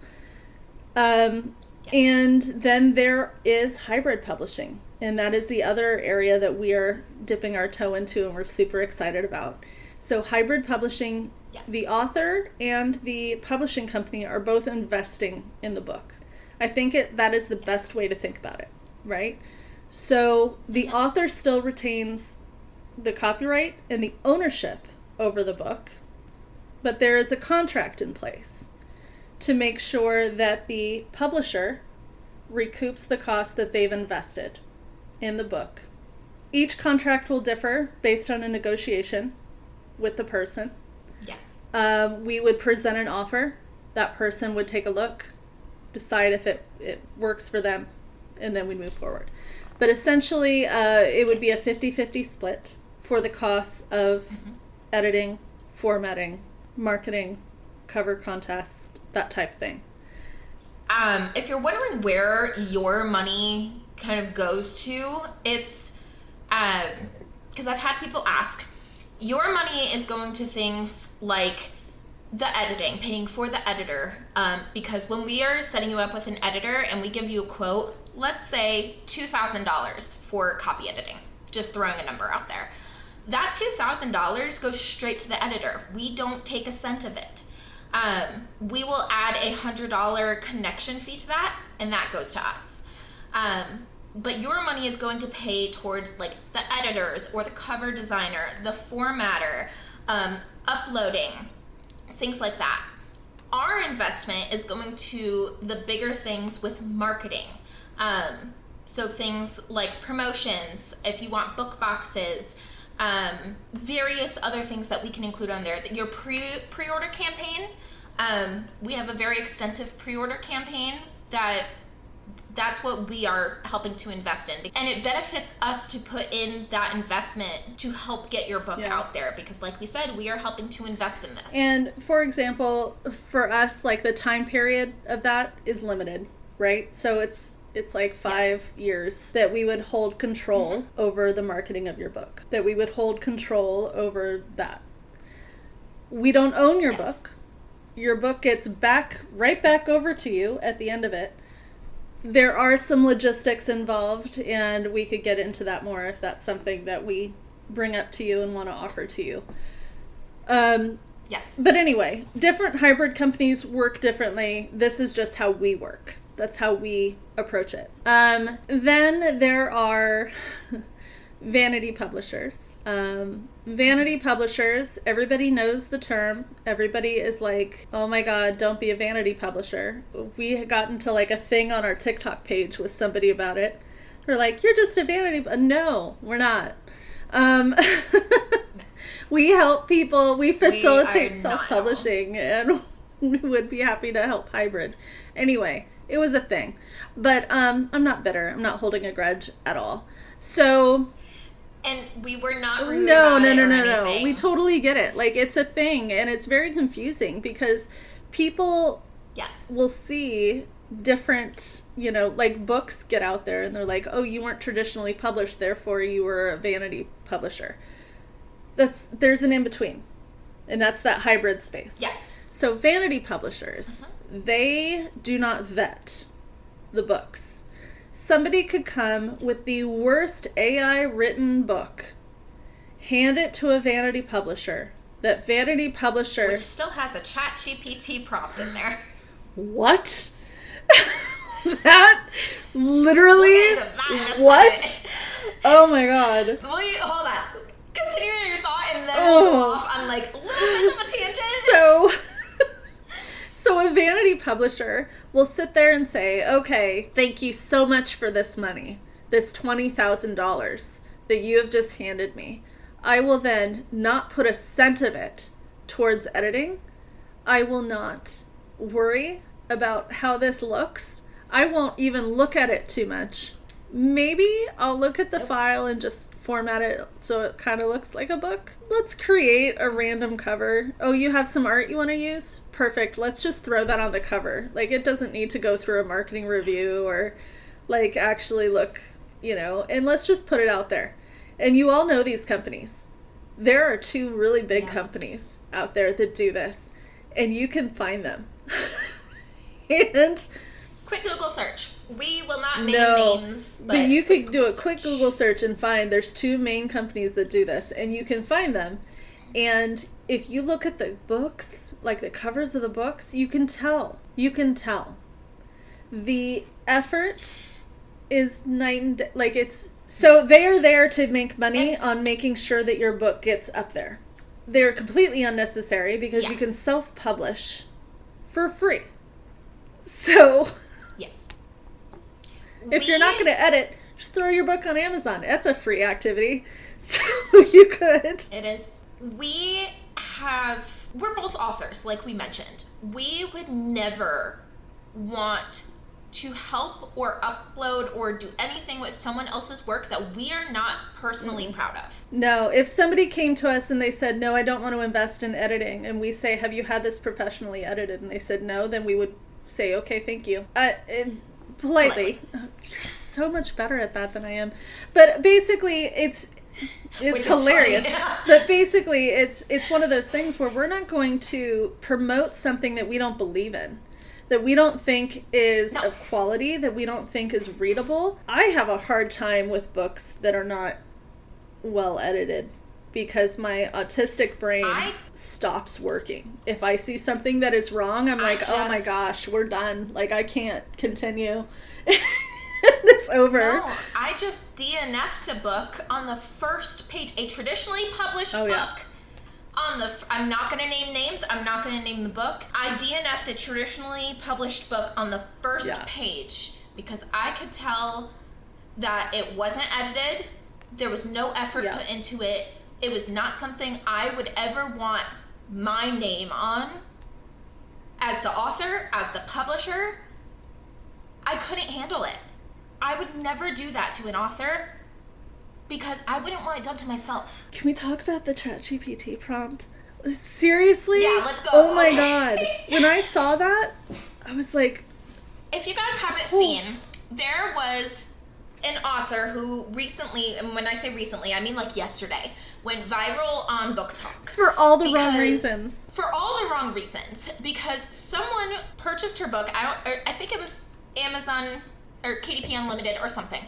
And then there is hybrid publishing, and that is the other area that we are dipping our toe into and we're super excited about. So hybrid publishing, the author and the publishing company are both investing in the book. I think that is the best way to think about it, right? So the author still retains the copyright and the ownership over the book, but there is a contract in place to make sure that the publisher recoups the cost that they've invested in the book. Each contract will differ based on a negotiation with the person. Yes. We would present an offer. That person would take a look, decide if it works for them, and then we move forward. But essentially, it would be a 50-50 split for the costs of editing, formatting, marketing, cover contests, that type of thing. If you're wondering where your money kind of goes to, it's because I've had people ask, your money is going to things like the editing, paying for the editor, because when we are setting you up with an editor and we give you a quote, let's say $2,000 for copy editing, just throwing a number out there. That $2,000 goes straight to the editor. We don't take a cent of it. We will add a $100 connection fee to that, and that goes to us. But your money is going to pay towards like the editors or the cover designer, the formatter, uploading, things like that. Our investment is going to the bigger things with marketing. So things like promotions, if you want book boxes, various other things that we can include on there. Your pre-order campaign, we have a very extensive pre-order campaign that's what we are helping to invest in. And it benefits us to put in that investment to help get your book out there, because like we said, we are helping to invest in this. And for example, for us, like the time period of that is limited, right? So it's like 5 years that we would hold control over the marketing of your book, that we would hold control over that. We don't own your book. Your book gets right back over to you at the end of it. There are some logistics involved, and we could get into that more if that's something that we bring up to you and want to offer to you. Yes. But anyway, different hybrid companies work differently. This is just how we work. That's how we approach it. Then there are vanity publishers. Vanity publishers, everybody knows the term. Everybody is like, oh my God, don't be a vanity publisher. We got into like a thing on our TikTok page with somebody about it. They're like, you're just a vanity. No, we're not. We help people. We facilitate self-publishing, and we would be happy to help hybrid. Anyway, it was a thing. But I'm not bitter. I'm not holding a grudge at all. So... And we were not rude about it or anything. We totally get it. Like, it's a thing, and it's very confusing because people will see different, like books get out there, and they're like, oh, you weren't traditionally published, therefore you were a vanity publisher. There's an in-between, and that's that hybrid space. Yes. So vanity publishers, they do not vet the books. Somebody could come with the worst AI written book, hand it to a vanity publisher. That vanity publisher... Which still has a ChatGPT prompt in there. What? That literally... What? Oh my god. Wait, hold on. Continue your thought, and then we'll go off on like little bits of a tangent. So a vanity publisher will sit there and say, okay, thank you so much for this money, this $20,000 that you have just handed me. I will then not put a cent of it towards editing. I will not worry about how this looks. I won't even look at it too much. Maybe I'll look at the file and just format it so it kind of looks like a book. Let's create a random cover. Oh, you have some art you want to use? Perfect. Let's just throw that on the cover. Like, it doesn't need to go through a marketing review or, like, actually look, and let's just put it out there. And you all know these companies. There are 2 really big companies out there that do this, and you can find them. And quick Google search. We will not name names, but you could do a quick Google search and find there's 2 main companies that do this, and you can find them. And if you look at the books, like the covers of the books, you can tell. The effort is night and day. Like, it's so they're there to make money on making sure that your book gets up there. They're completely unnecessary because you can self-publish for free. So, yes. If you're not going to edit, just throw your book on Amazon. That's a free activity. So you could. It is. We're both authors, like we mentioned. We would never want to help or upload or do anything with someone else's work that we are not personally proud of. No, if somebody came to us and they said, no, I don't want to invest in editing, and we say, have you had this professionally edited? And they said no, then we would say, okay, thank you. Politely. You're so much better at that than I am. But basically, it's hilarious. But basically, it's one of those things where we're not going to promote something that we don't believe in, that we don't think is of quality, that we don't think is readable. I have a hard time with books that are not well edited because my autistic brain stops working. If I see something that is wrong, I'm like, oh my gosh, we're done. Like, I can't continue. It's over. No, I just DNF'd a book on the first page, a traditionally published book. Yeah. I'm not going to name names. I'm not going to name the book. I DNF'd a traditionally published book on the first page because I could tell that it wasn't edited. There was no effort put into it. It was not something I would ever want my name on as the author, as the publisher. I couldn't handle it. I would never do that to an author because I wouldn't want it done to myself. Can we talk about the ChatGPT prompt? Seriously? Yeah, let's go. Oh my god. When I saw that, I was like... If you guys haven't seen, there was an author who recently, and when I say recently, I mean like yesterday, went viral on Book Talk. For all the wrong reasons. For all the wrong reasons. Because someone purchased her book, I think it was Amazon or KDP Unlimited or something.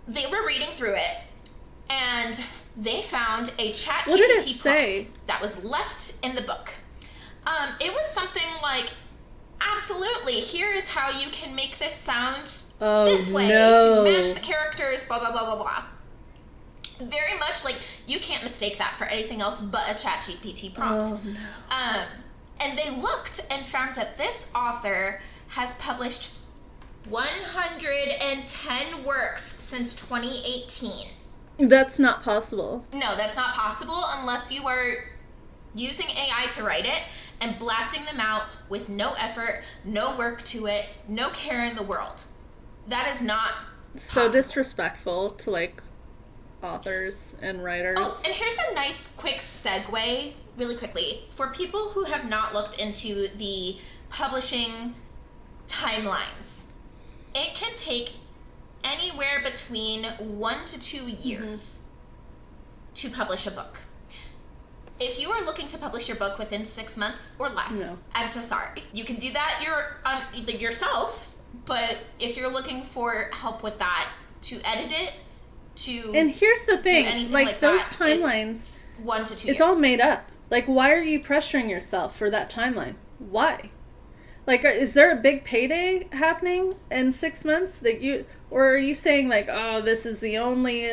They were reading through it, and they found a ChatGPT prompt that was left in the book. It was something like, absolutely, here is how you can make this sound this way to match the characters, blah, blah, blah, blah, blah. Very much like, you can't mistake that for anything else but a ChatGPT prompt. Oh, no. And they looked and found that this author has published 110 works since 2018. That's not possible. No, that's not possible unless you are using AI to write it and blasting them out with no effort, no work to it, no care in the world. That is not so possible. Disrespectful to, like, authors and writers. Oh, and here's a nice quick segue, really quickly. For people who have not looked into the publishing timelines, it can take anywhere between 1 to 2 years to publish a book. If you are looking to publish your book within 6 months or less, I'm so sorry. You can do that yourself, but if you're looking for help with that, to edit it, and here's the thing, like those that, timelines, 1 to 2 years. It's all made up. Like, why are you pressuring yourself for that timeline? Why? Like, is there a big payday happening in 6 months that you, or are you saying like, oh, this is the only,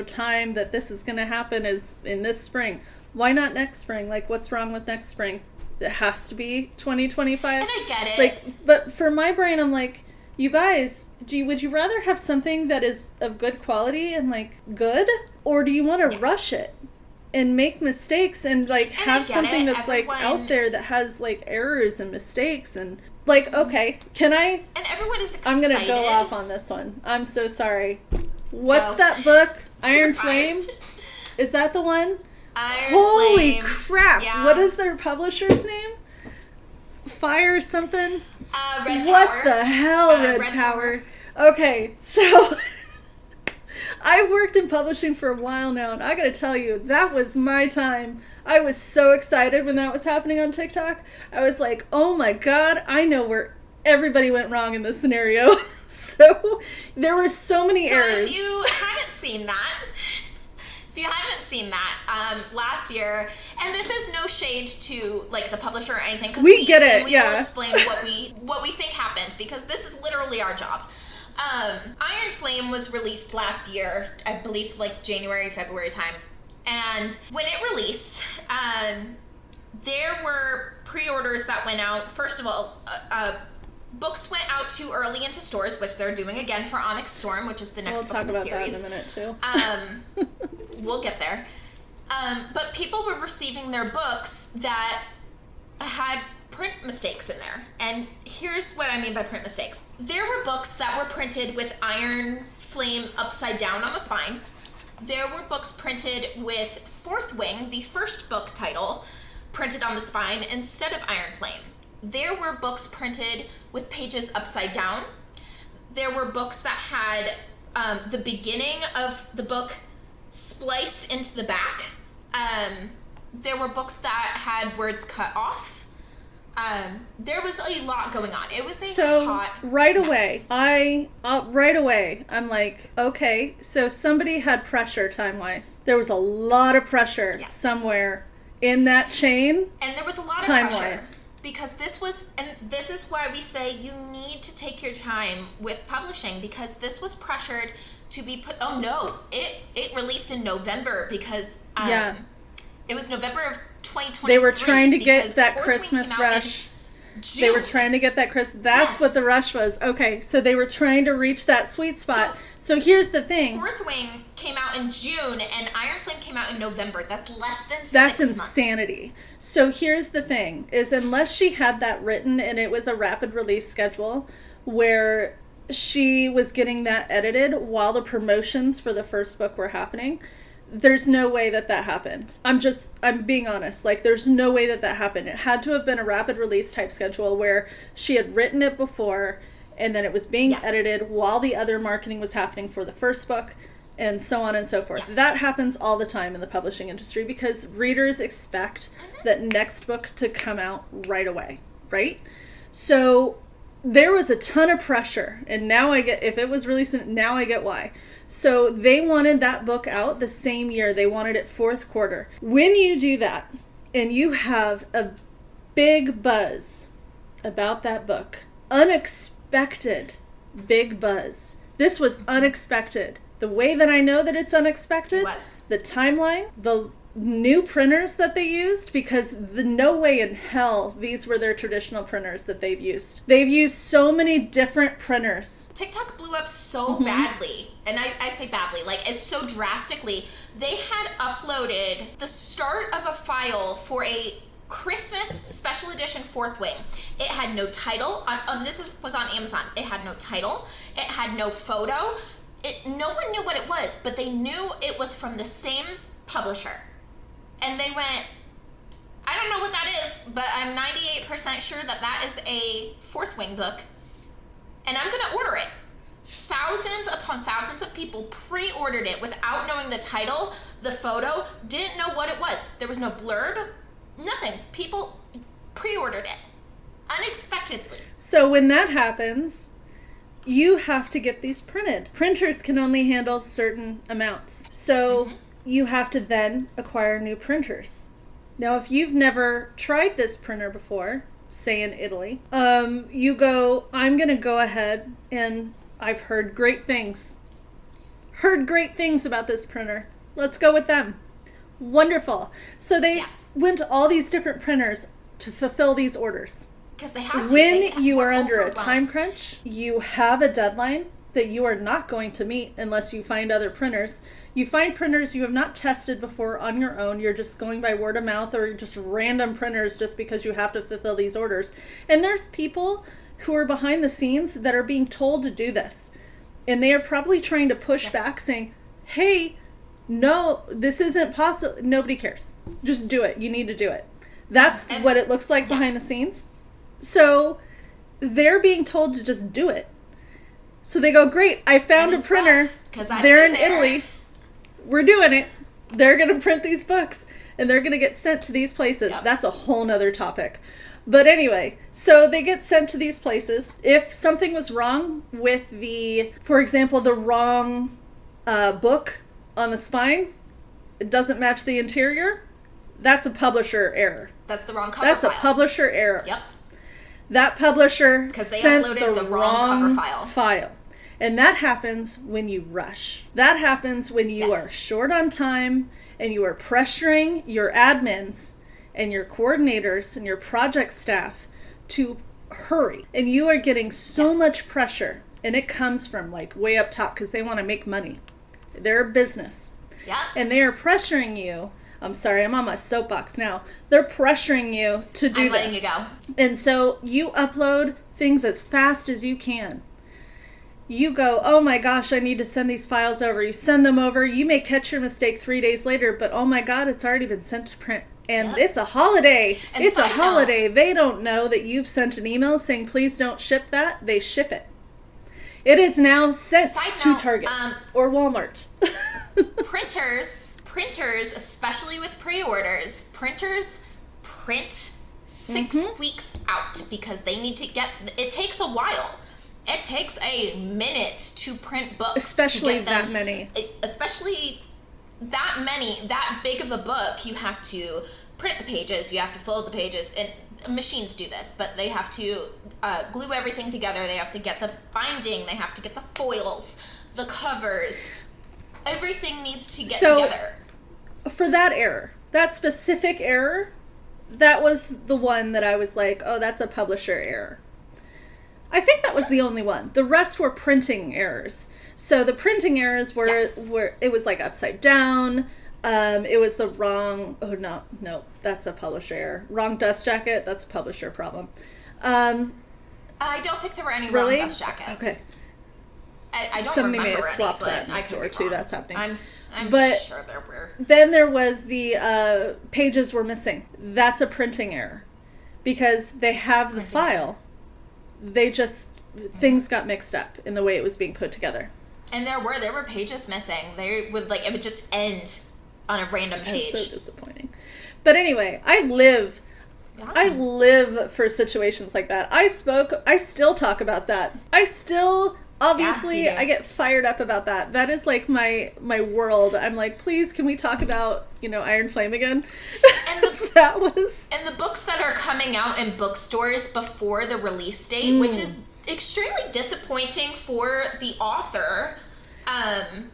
time that this is going to happen is in this spring? Why not next spring? Like, what's wrong with next spring? It has to be 2025. And I get it. Like, but for my brain, I'm like, you guys, would you rather have something that is of good quality and like good, or do you want to rush it and make mistakes and like have something that's like out there that has like errors and mistakes and like, okay, can I? And everyone is excited. I'm gonna go off on this one. I'm so sorry. What's that book? Iron Flame? Is that the one? Holy crap! Yeah. What is their publisher's name? Fire something? Red Tower. What the hell, Red Tower? Okay, so I've worked in publishing for a while now, and I gotta tell you, that was my time. I was so excited when that was happening on TikTok. I was like, oh my god, I know where everybody went wrong in this scenario. So there were so many errors. So if you haven't seen that, last year, and this is no shade to like the publisher or anything, because we get it. We will explain what we think happened, because this is literally our job. Iron Flame was released last year, I believe, like January, February time, and when it released, there were pre-orders that went out. First of all, books went out too early into stores, which they're doing again for Onyx Storm, which is the next book in the series. We'll talk about that in a minute, too. We'll get there. But people were receiving their books that had print mistakes in there. And here's what I mean by print mistakes. There were books that were printed with Iron Flame upside down on the spine. There were books printed with Fourth Wing, the first book title, printed on the spine instead of Iron Flame. There were books printed with pages upside down. There were books that had the beginning of the book spliced into the back. There were books that had words cut off. There was a lot going on. It was a hot right mess. away, I'm like, okay, so somebody had pressure time-wise. There was a lot of pressure somewhere in that chain. And there was a lot of pressure. Because this is why we say you need to take your time with publishing, because this was pressured to be put. Oh no, it released in November because it was November of 2023. They were trying to get that Christmas rush. They were trying to get that Christmas. That's what the rush was. Okay, so they were trying to reach that sweet spot. So here's the thing. Fourth Wing came out in June, and Iron Flame came out in November. That's less than 6 months. That's insanity. So here's the thing, is unless she had that written and it was a rapid release schedule where she was getting that edited while the promotions for the first book were happening, there's no way that happened. I'm being honest. Like, there's no way that happened. It had to have been a rapid release type schedule where she had written it before and then it was being edited while the other marketing was happening for the first book, and so on and so forth. Yes. That happens all the time in the publishing industry because readers expect that next book to come out right away, right? So there was a ton of pressure, and now I get, if it was released, now I get why. So they wanted that book out the same year. They wanted it fourth quarter. When you do that, and you have a big buzz about that book, unexpected big buzz. This was unexpected. The way that I know that it's unexpected, the timeline, the new printers that they used, because no way in hell these were their traditional printers that they've used. They've used so many different printers. TikTok blew up so badly, and I say badly, like it's so drastically. They had uploaded the start of a file for a Christmas special edition Fourth Wing. It had no title. Was on Amazon. It had no title. It had no photo. No one knew what it was, but they knew it was from the same publisher. And they went, I don't know what that is, but I'm 98% sure that is a Fourth Wing book, and I'm going to order it. Thousands upon thousands of people pre-ordered it without knowing the title, the photo, didn't know what it was. There was no blurb, nothing. People pre-ordered it unexpectedly. So when that happens, you have to get these printed. Printers can only handle certain amounts. So you have to then acquire new printers. Now, if you've never tried this printer before, say in Italy, you go, I'm going to go ahead, and I've heard great things. Heard great things about this printer. Let's go with them. Wonderful. So they went to all these different printers to fulfill these orders. Because they had to. When you are under a time crunch, you have a deadline that you are not going to meet unless you find other printers. You find printers you have not tested before on your own. You're just going by word of mouth or just random printers just because you have to fulfill these orders. And there's people who are behind the scenes that are being told to do this. And they are probably trying to push back saying, hey, no, this isn't possible. Nobody cares. Just do it. You need to do it. That's what it looks like behind the scenes. So they're being told to just do it. So they go, great, I found a printer. They're in Italy. We're doing it. They're going to print these books. And they're going to get sent to these places. Yep. That's a whole nother topic. But anyway, so they get sent to these places. If something was wrong with for example, the wrong book on the spine, it doesn't match the interior, that's a publisher error. That's the wrong cover file. That's a publisher error. Yep. That publisher because they sent uploaded the wrong cover file. And that happens when you rush. That happens when you are short on time and you are pressuring your admins and your coordinators and your project staff to hurry. And you are getting so much pressure. And it comes from like way up top because they want to make money. They're a business. Yeah. And they are pressuring you. I'm sorry, I'm on my soapbox now. They're pressuring you to do this. I'm letting you go. And so you upload things as fast as you can. You go, oh my gosh, I need to send these files over. You send them over. You may catch your mistake 3 days later, but oh my God, it's already been sent to print. And it's a holiday. And it's a holiday. They don't know that you've sent an email saying, please don't ship that. They ship it. It is now sent to Target or Walmart. Printers, especially with pre-orders, printers print 6 weeks out because they need to it takes a while. It takes a minute to print books. Especially that many. Especially that many, that big of a book, you have to print the pages, you have to fold the pages, and machines do this, but they have to glue everything together, they have to get the binding, they have to get the foils, the covers, everything needs to get together. For that error, that specific error, that was the one that I was like, oh, that's a publisher error. I think that was the only one. The rest were printing errors. So the printing errors were it was like upside down. It was the wrong. Oh no, that's a publisher error. Wrong dust jacket. That's a publisher problem. I don't think there were any wrong dust jackets. Okay. I don't Somebody remember may have swapped any, that in the store too. That's happening. I'm but sure there were. Then there was the pages were missing. That's a printing error because they have the file. They just things got mixed up in the way it was being put together. And there were pages missing. They would it would just end on a random page. That's so disappointing. But anyway, I live for situations like that. I still talk about that. Obviously, I get fired up about that. That is like my world. I'm like, please, can we talk about, Iron Flame again? And the books that are coming out in bookstores before the release date, which is extremely disappointing for the author and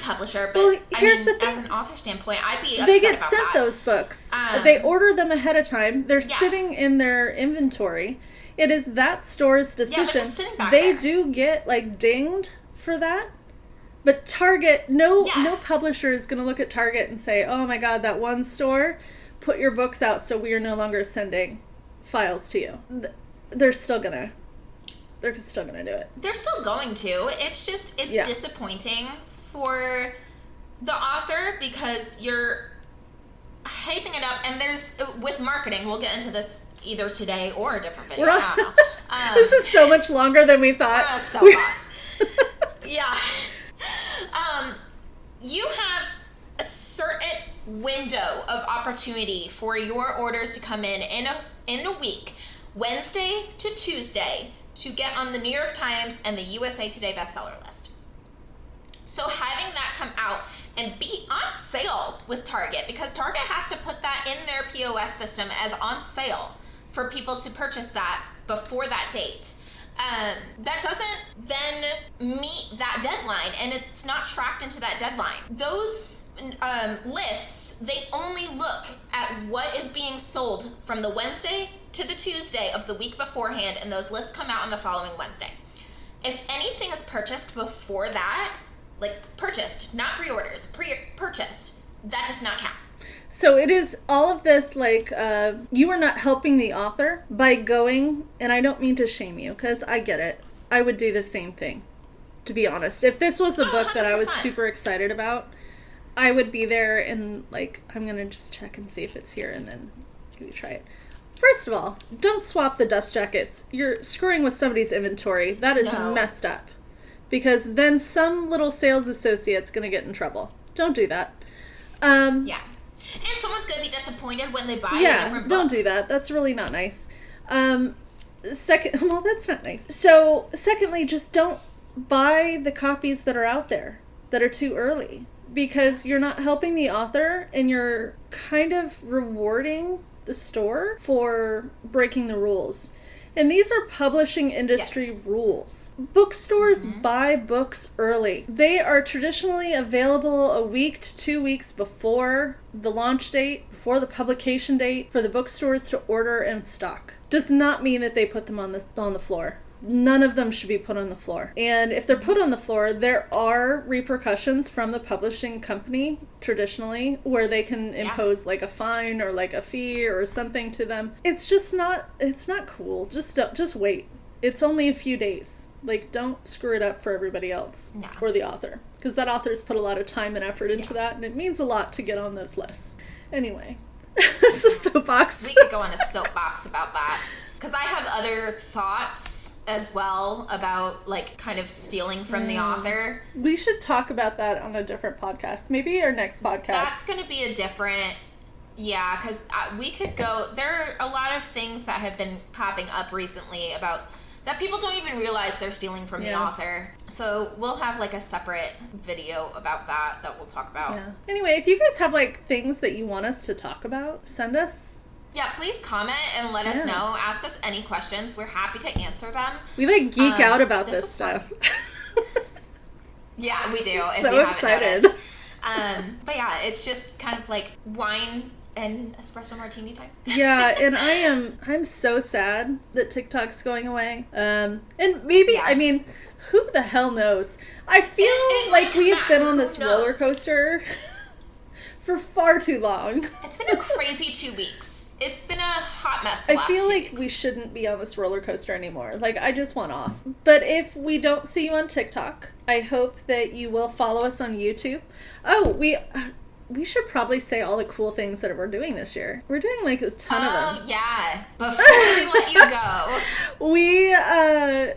publisher. But here's the thing. As an author standpoint, I'd be upset they get about sent that. Those books. They order them ahead of time. They're sitting in their inventory. It is that store's decision. Yeah, just sitting back they there. do get dinged for that. But Target, no publisher is going to look at Target and say, "Oh my God, that one store put your books out, so we are no longer sending files to you." They're still gonna do it. They're still going to. It's disappointing for the author because you're hyping it up, and there's with marketing. We'll get into this either today or a different video. I don't know. This is so much longer than we thought. Yeah. You have a certain window of opportunity for your orders to come in a week, Wednesday to Tuesday, to get on the New York Times and the USA Today bestseller list. So having that come out and be on sale with Target, because Target has to put that in their POS system as on sale for people to purchase that before that date. That doesn't then meet that deadline, and it's not tracked into that deadline. Those lists, they only look at what is being sold from the Wednesday to the Tuesday of the week beforehand, and those lists come out on the following Wednesday. If anything is purchased before that, like purchased, not pre-orders, purchased, that does not count. So it is all of this, like, you are not helping the author by going, and I don't mean to shame you, because I get it. I would do the same thing, to be honest. If this was a book 100%. that I was super excited about, I would be there and, like, I'm going to just check and see if it's here, and then maybe try it. First of all, don't swap the dust jackets. You're screwing with somebody's inventory. That is messed up. Because then some little sales associate's going to get in trouble. Don't do that. Yeah. And someone's going to be disappointed when they buy a different book. Don't do that. That's really not nice. That's not nice. So, secondly, just don't buy the copies that are out there that are too early. Because you're not helping the author, and you're kind of rewarding the store for breaking the rules. And these are publishing industry rules. Bookstores buy books early. They are traditionally available a week to 2 weeks before the launch date, before the publication date, for the bookstores to order and stock. Does not mean that they put them on the floor. None of them should be put on the floor. And if they're put on the floor, there are repercussions from the publishing company, traditionally, where they can impose like a fine or like a fee or something to them. It's just not, it's not cool. Just wait. It's only a few days. Like, don't screw it up for everybody else or the author. Because that author's put a lot of time and effort into that, and it means a lot to get on those lists. Anyway, this is a soapbox. We could go on a soapbox about that. Because I have other thoughts as well about, like, kind of stealing from the author. We should talk about that on a different podcast. Maybe our next podcast. That's going to be a different... Yeah, because we could go... There are a lot of things that have been popping up recently about... that people don't even realize they're stealing from the author. So we'll have, like, a separate video about that we'll talk about. Yeah. Anyway, if you guys have, like, things that you want us to talk about, send us... Yeah, please comment and let us know. Ask us any questions. We're happy to answer them. We, like, geek out about this stuff. Yeah, we do, if so you haven't excited. noticed. But yeah, it's just kind of like wine and espresso martini time. Yeah, and I'm so sad that TikTok's going away. And maybe, I mean, who the hell knows? I feel like we have been on this roller coaster for far too long. It's been a crazy 2 weeks. It's been a hot mess the last 2 weeks. I feel like we shouldn't be on this roller coaster anymore. Like, I just want off. But if we don't see you on TikTok, I hope that you will follow us on YouTube. Oh, we should probably say all the cool things that we're doing this year. We're doing, like, a ton of them. Oh, yeah. Before we let you go.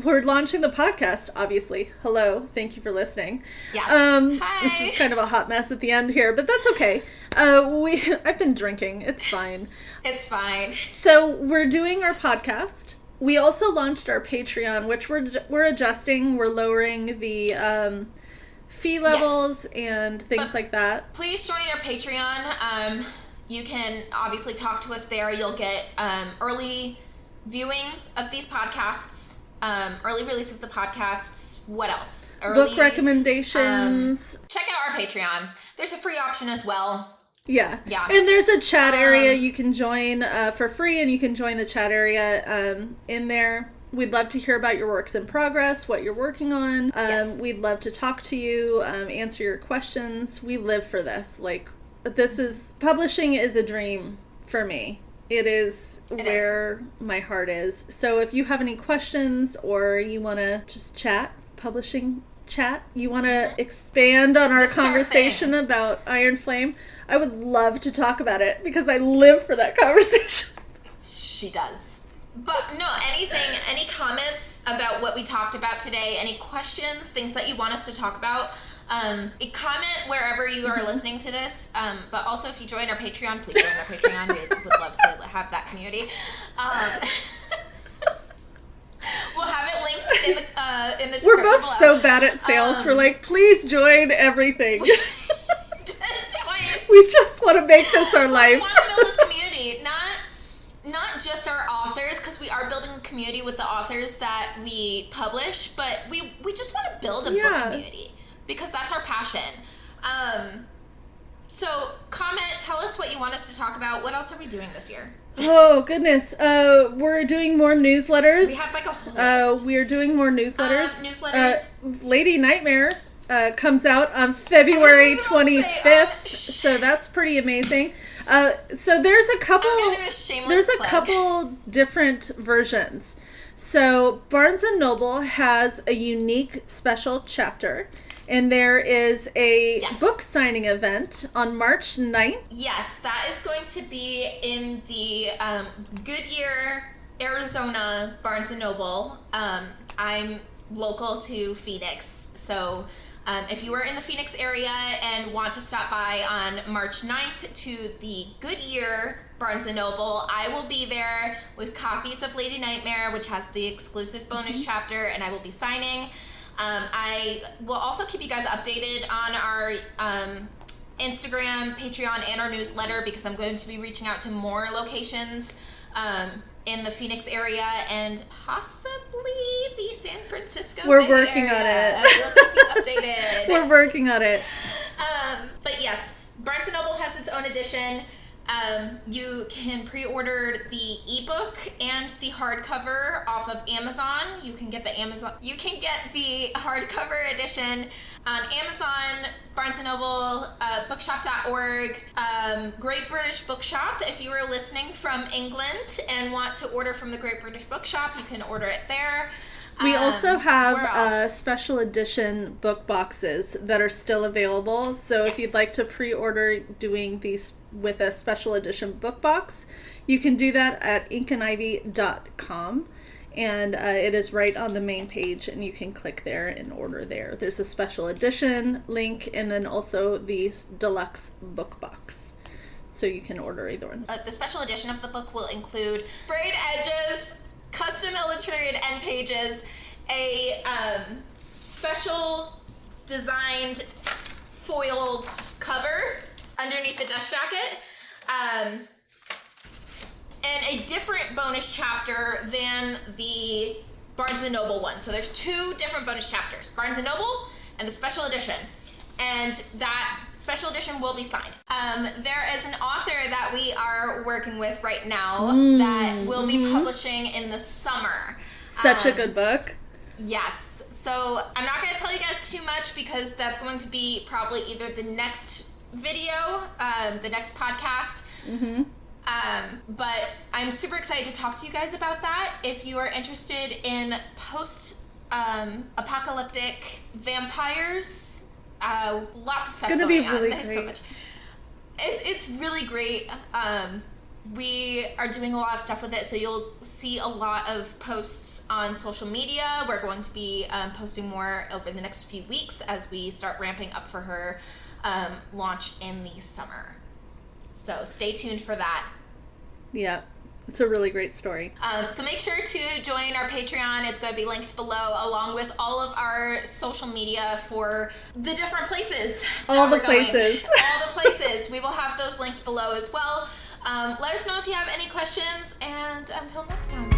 We're launching the podcast, obviously. Hello. Thank you for listening. Yes. Hi. This is kind of a hot mess at the end here, but that's okay. I've been drinking. It's fine. It's fine. So we're doing our podcast. We also launched our Patreon, which we're adjusting. We're lowering the fee levels and things like that. Please join our Patreon. You can obviously talk to us there. You'll get early viewing of these podcasts. Early release of the podcasts. What else? Book recommendations. Check out our Patreon. There's a free option as well. Yeah. And there's a chat area you can join for free, and you can join the chat area in there. We'd love to hear about your works in progress, what you're working on. We'd love to talk to you, answer your questions. We live for this. Like, publishing is a dream for me. It is where my heart is. So if you have any questions or you want to just chat, publishing chat, you want to expand on our conversation about Iron Flame, I would love to talk about it because I live for that conversation. She does. But no, any comments about what we talked about today, any questions, things that you want us to talk about, comment wherever you are listening to this, but also if you join our Patreon, please join our Patreon. We would love to have that community. We'll have it linked in the description. We're both so bad at sales. We're like, please join everything. Just join. We just want to make this our life. We want to build this community, we are building a community with the authors that we publish, but we just want to build a book community because that's our passion. So comment, tell us what you want us to talk about. What else are we doing this year? Oh, goodness. We're doing more newsletters. We have like a whole list. We're doing more newsletters. Newsletters. Lady Nightmare comes out on February 25th, so that's pretty amazing. So there's a couple. I'm gonna do a shameless plug. Couple different versions. So Barnes & Noble has a unique special chapter, and there is a book signing event on March 9th. Yes, that is going to be in the Goodyear, Arizona Barnes & Noble. I'm local to Phoenix, so if you are in the Phoenix area and want to stop by on March 9th to the Goodyear Barnes & Noble, I will be there with copies of Lady Nightmare, which has the exclusive bonus chapter, and I will be signing. I will also keep you guys updated on our Instagram, Patreon, and our newsletter because I'm going to be reaching out to more locations in the Phoenix area and possibly the San Francisco We're Bay working area. on it. We'll keep you updated. We're working on it. But yes, Barnes & Noble has its own edition. You can pre-order the ebook and the hardcover off of Amazon. You can get the hardcover edition on Amazon, Barnes & Noble, bookshop.org, Great British Bookshop. If you are listening from England and want to order from the Great British Bookshop, you can order it there. We also have special edition book boxes that are still available. So if you'd like to pre-order doing these with a special edition book box, you can do that at inkandivy.com. And it is right on the main page, and you can click there and order there. There's a special edition link, and then also the deluxe book box. So you can order either one. The special edition of the book will include frayed edges, custom illustrated end pages, a special designed foiled cover underneath the dust jacket, and a different bonus chapter than the Barnes & Noble one. So there's two different bonus chapters, Barnes & Noble and the special edition. And that special edition will be signed. There is an author that we are working with right now that will be publishing in the summer. Such a good book. Yes. So I'm not going to tell you guys too much because that's going to be probably either the next video, the next podcast. But I'm super excited to talk to you guys about that. If you are interested in post-apocalyptic vampires, lots of stuff going on. It's going to be really There's great. so much. It's really great. We are doing a lot of stuff with it, so you'll see a lot of posts on social media. We're going to be posting more over the next few weeks as we start ramping up for her launch in the summer. So stay tuned for that. Yeah, it's a really great story. So make sure to join our Patreon. It's going to be linked below, along with all of our social media for the different places. All the places. All the places. We will have those linked below as well. Let us know if you have any questions, and until next time.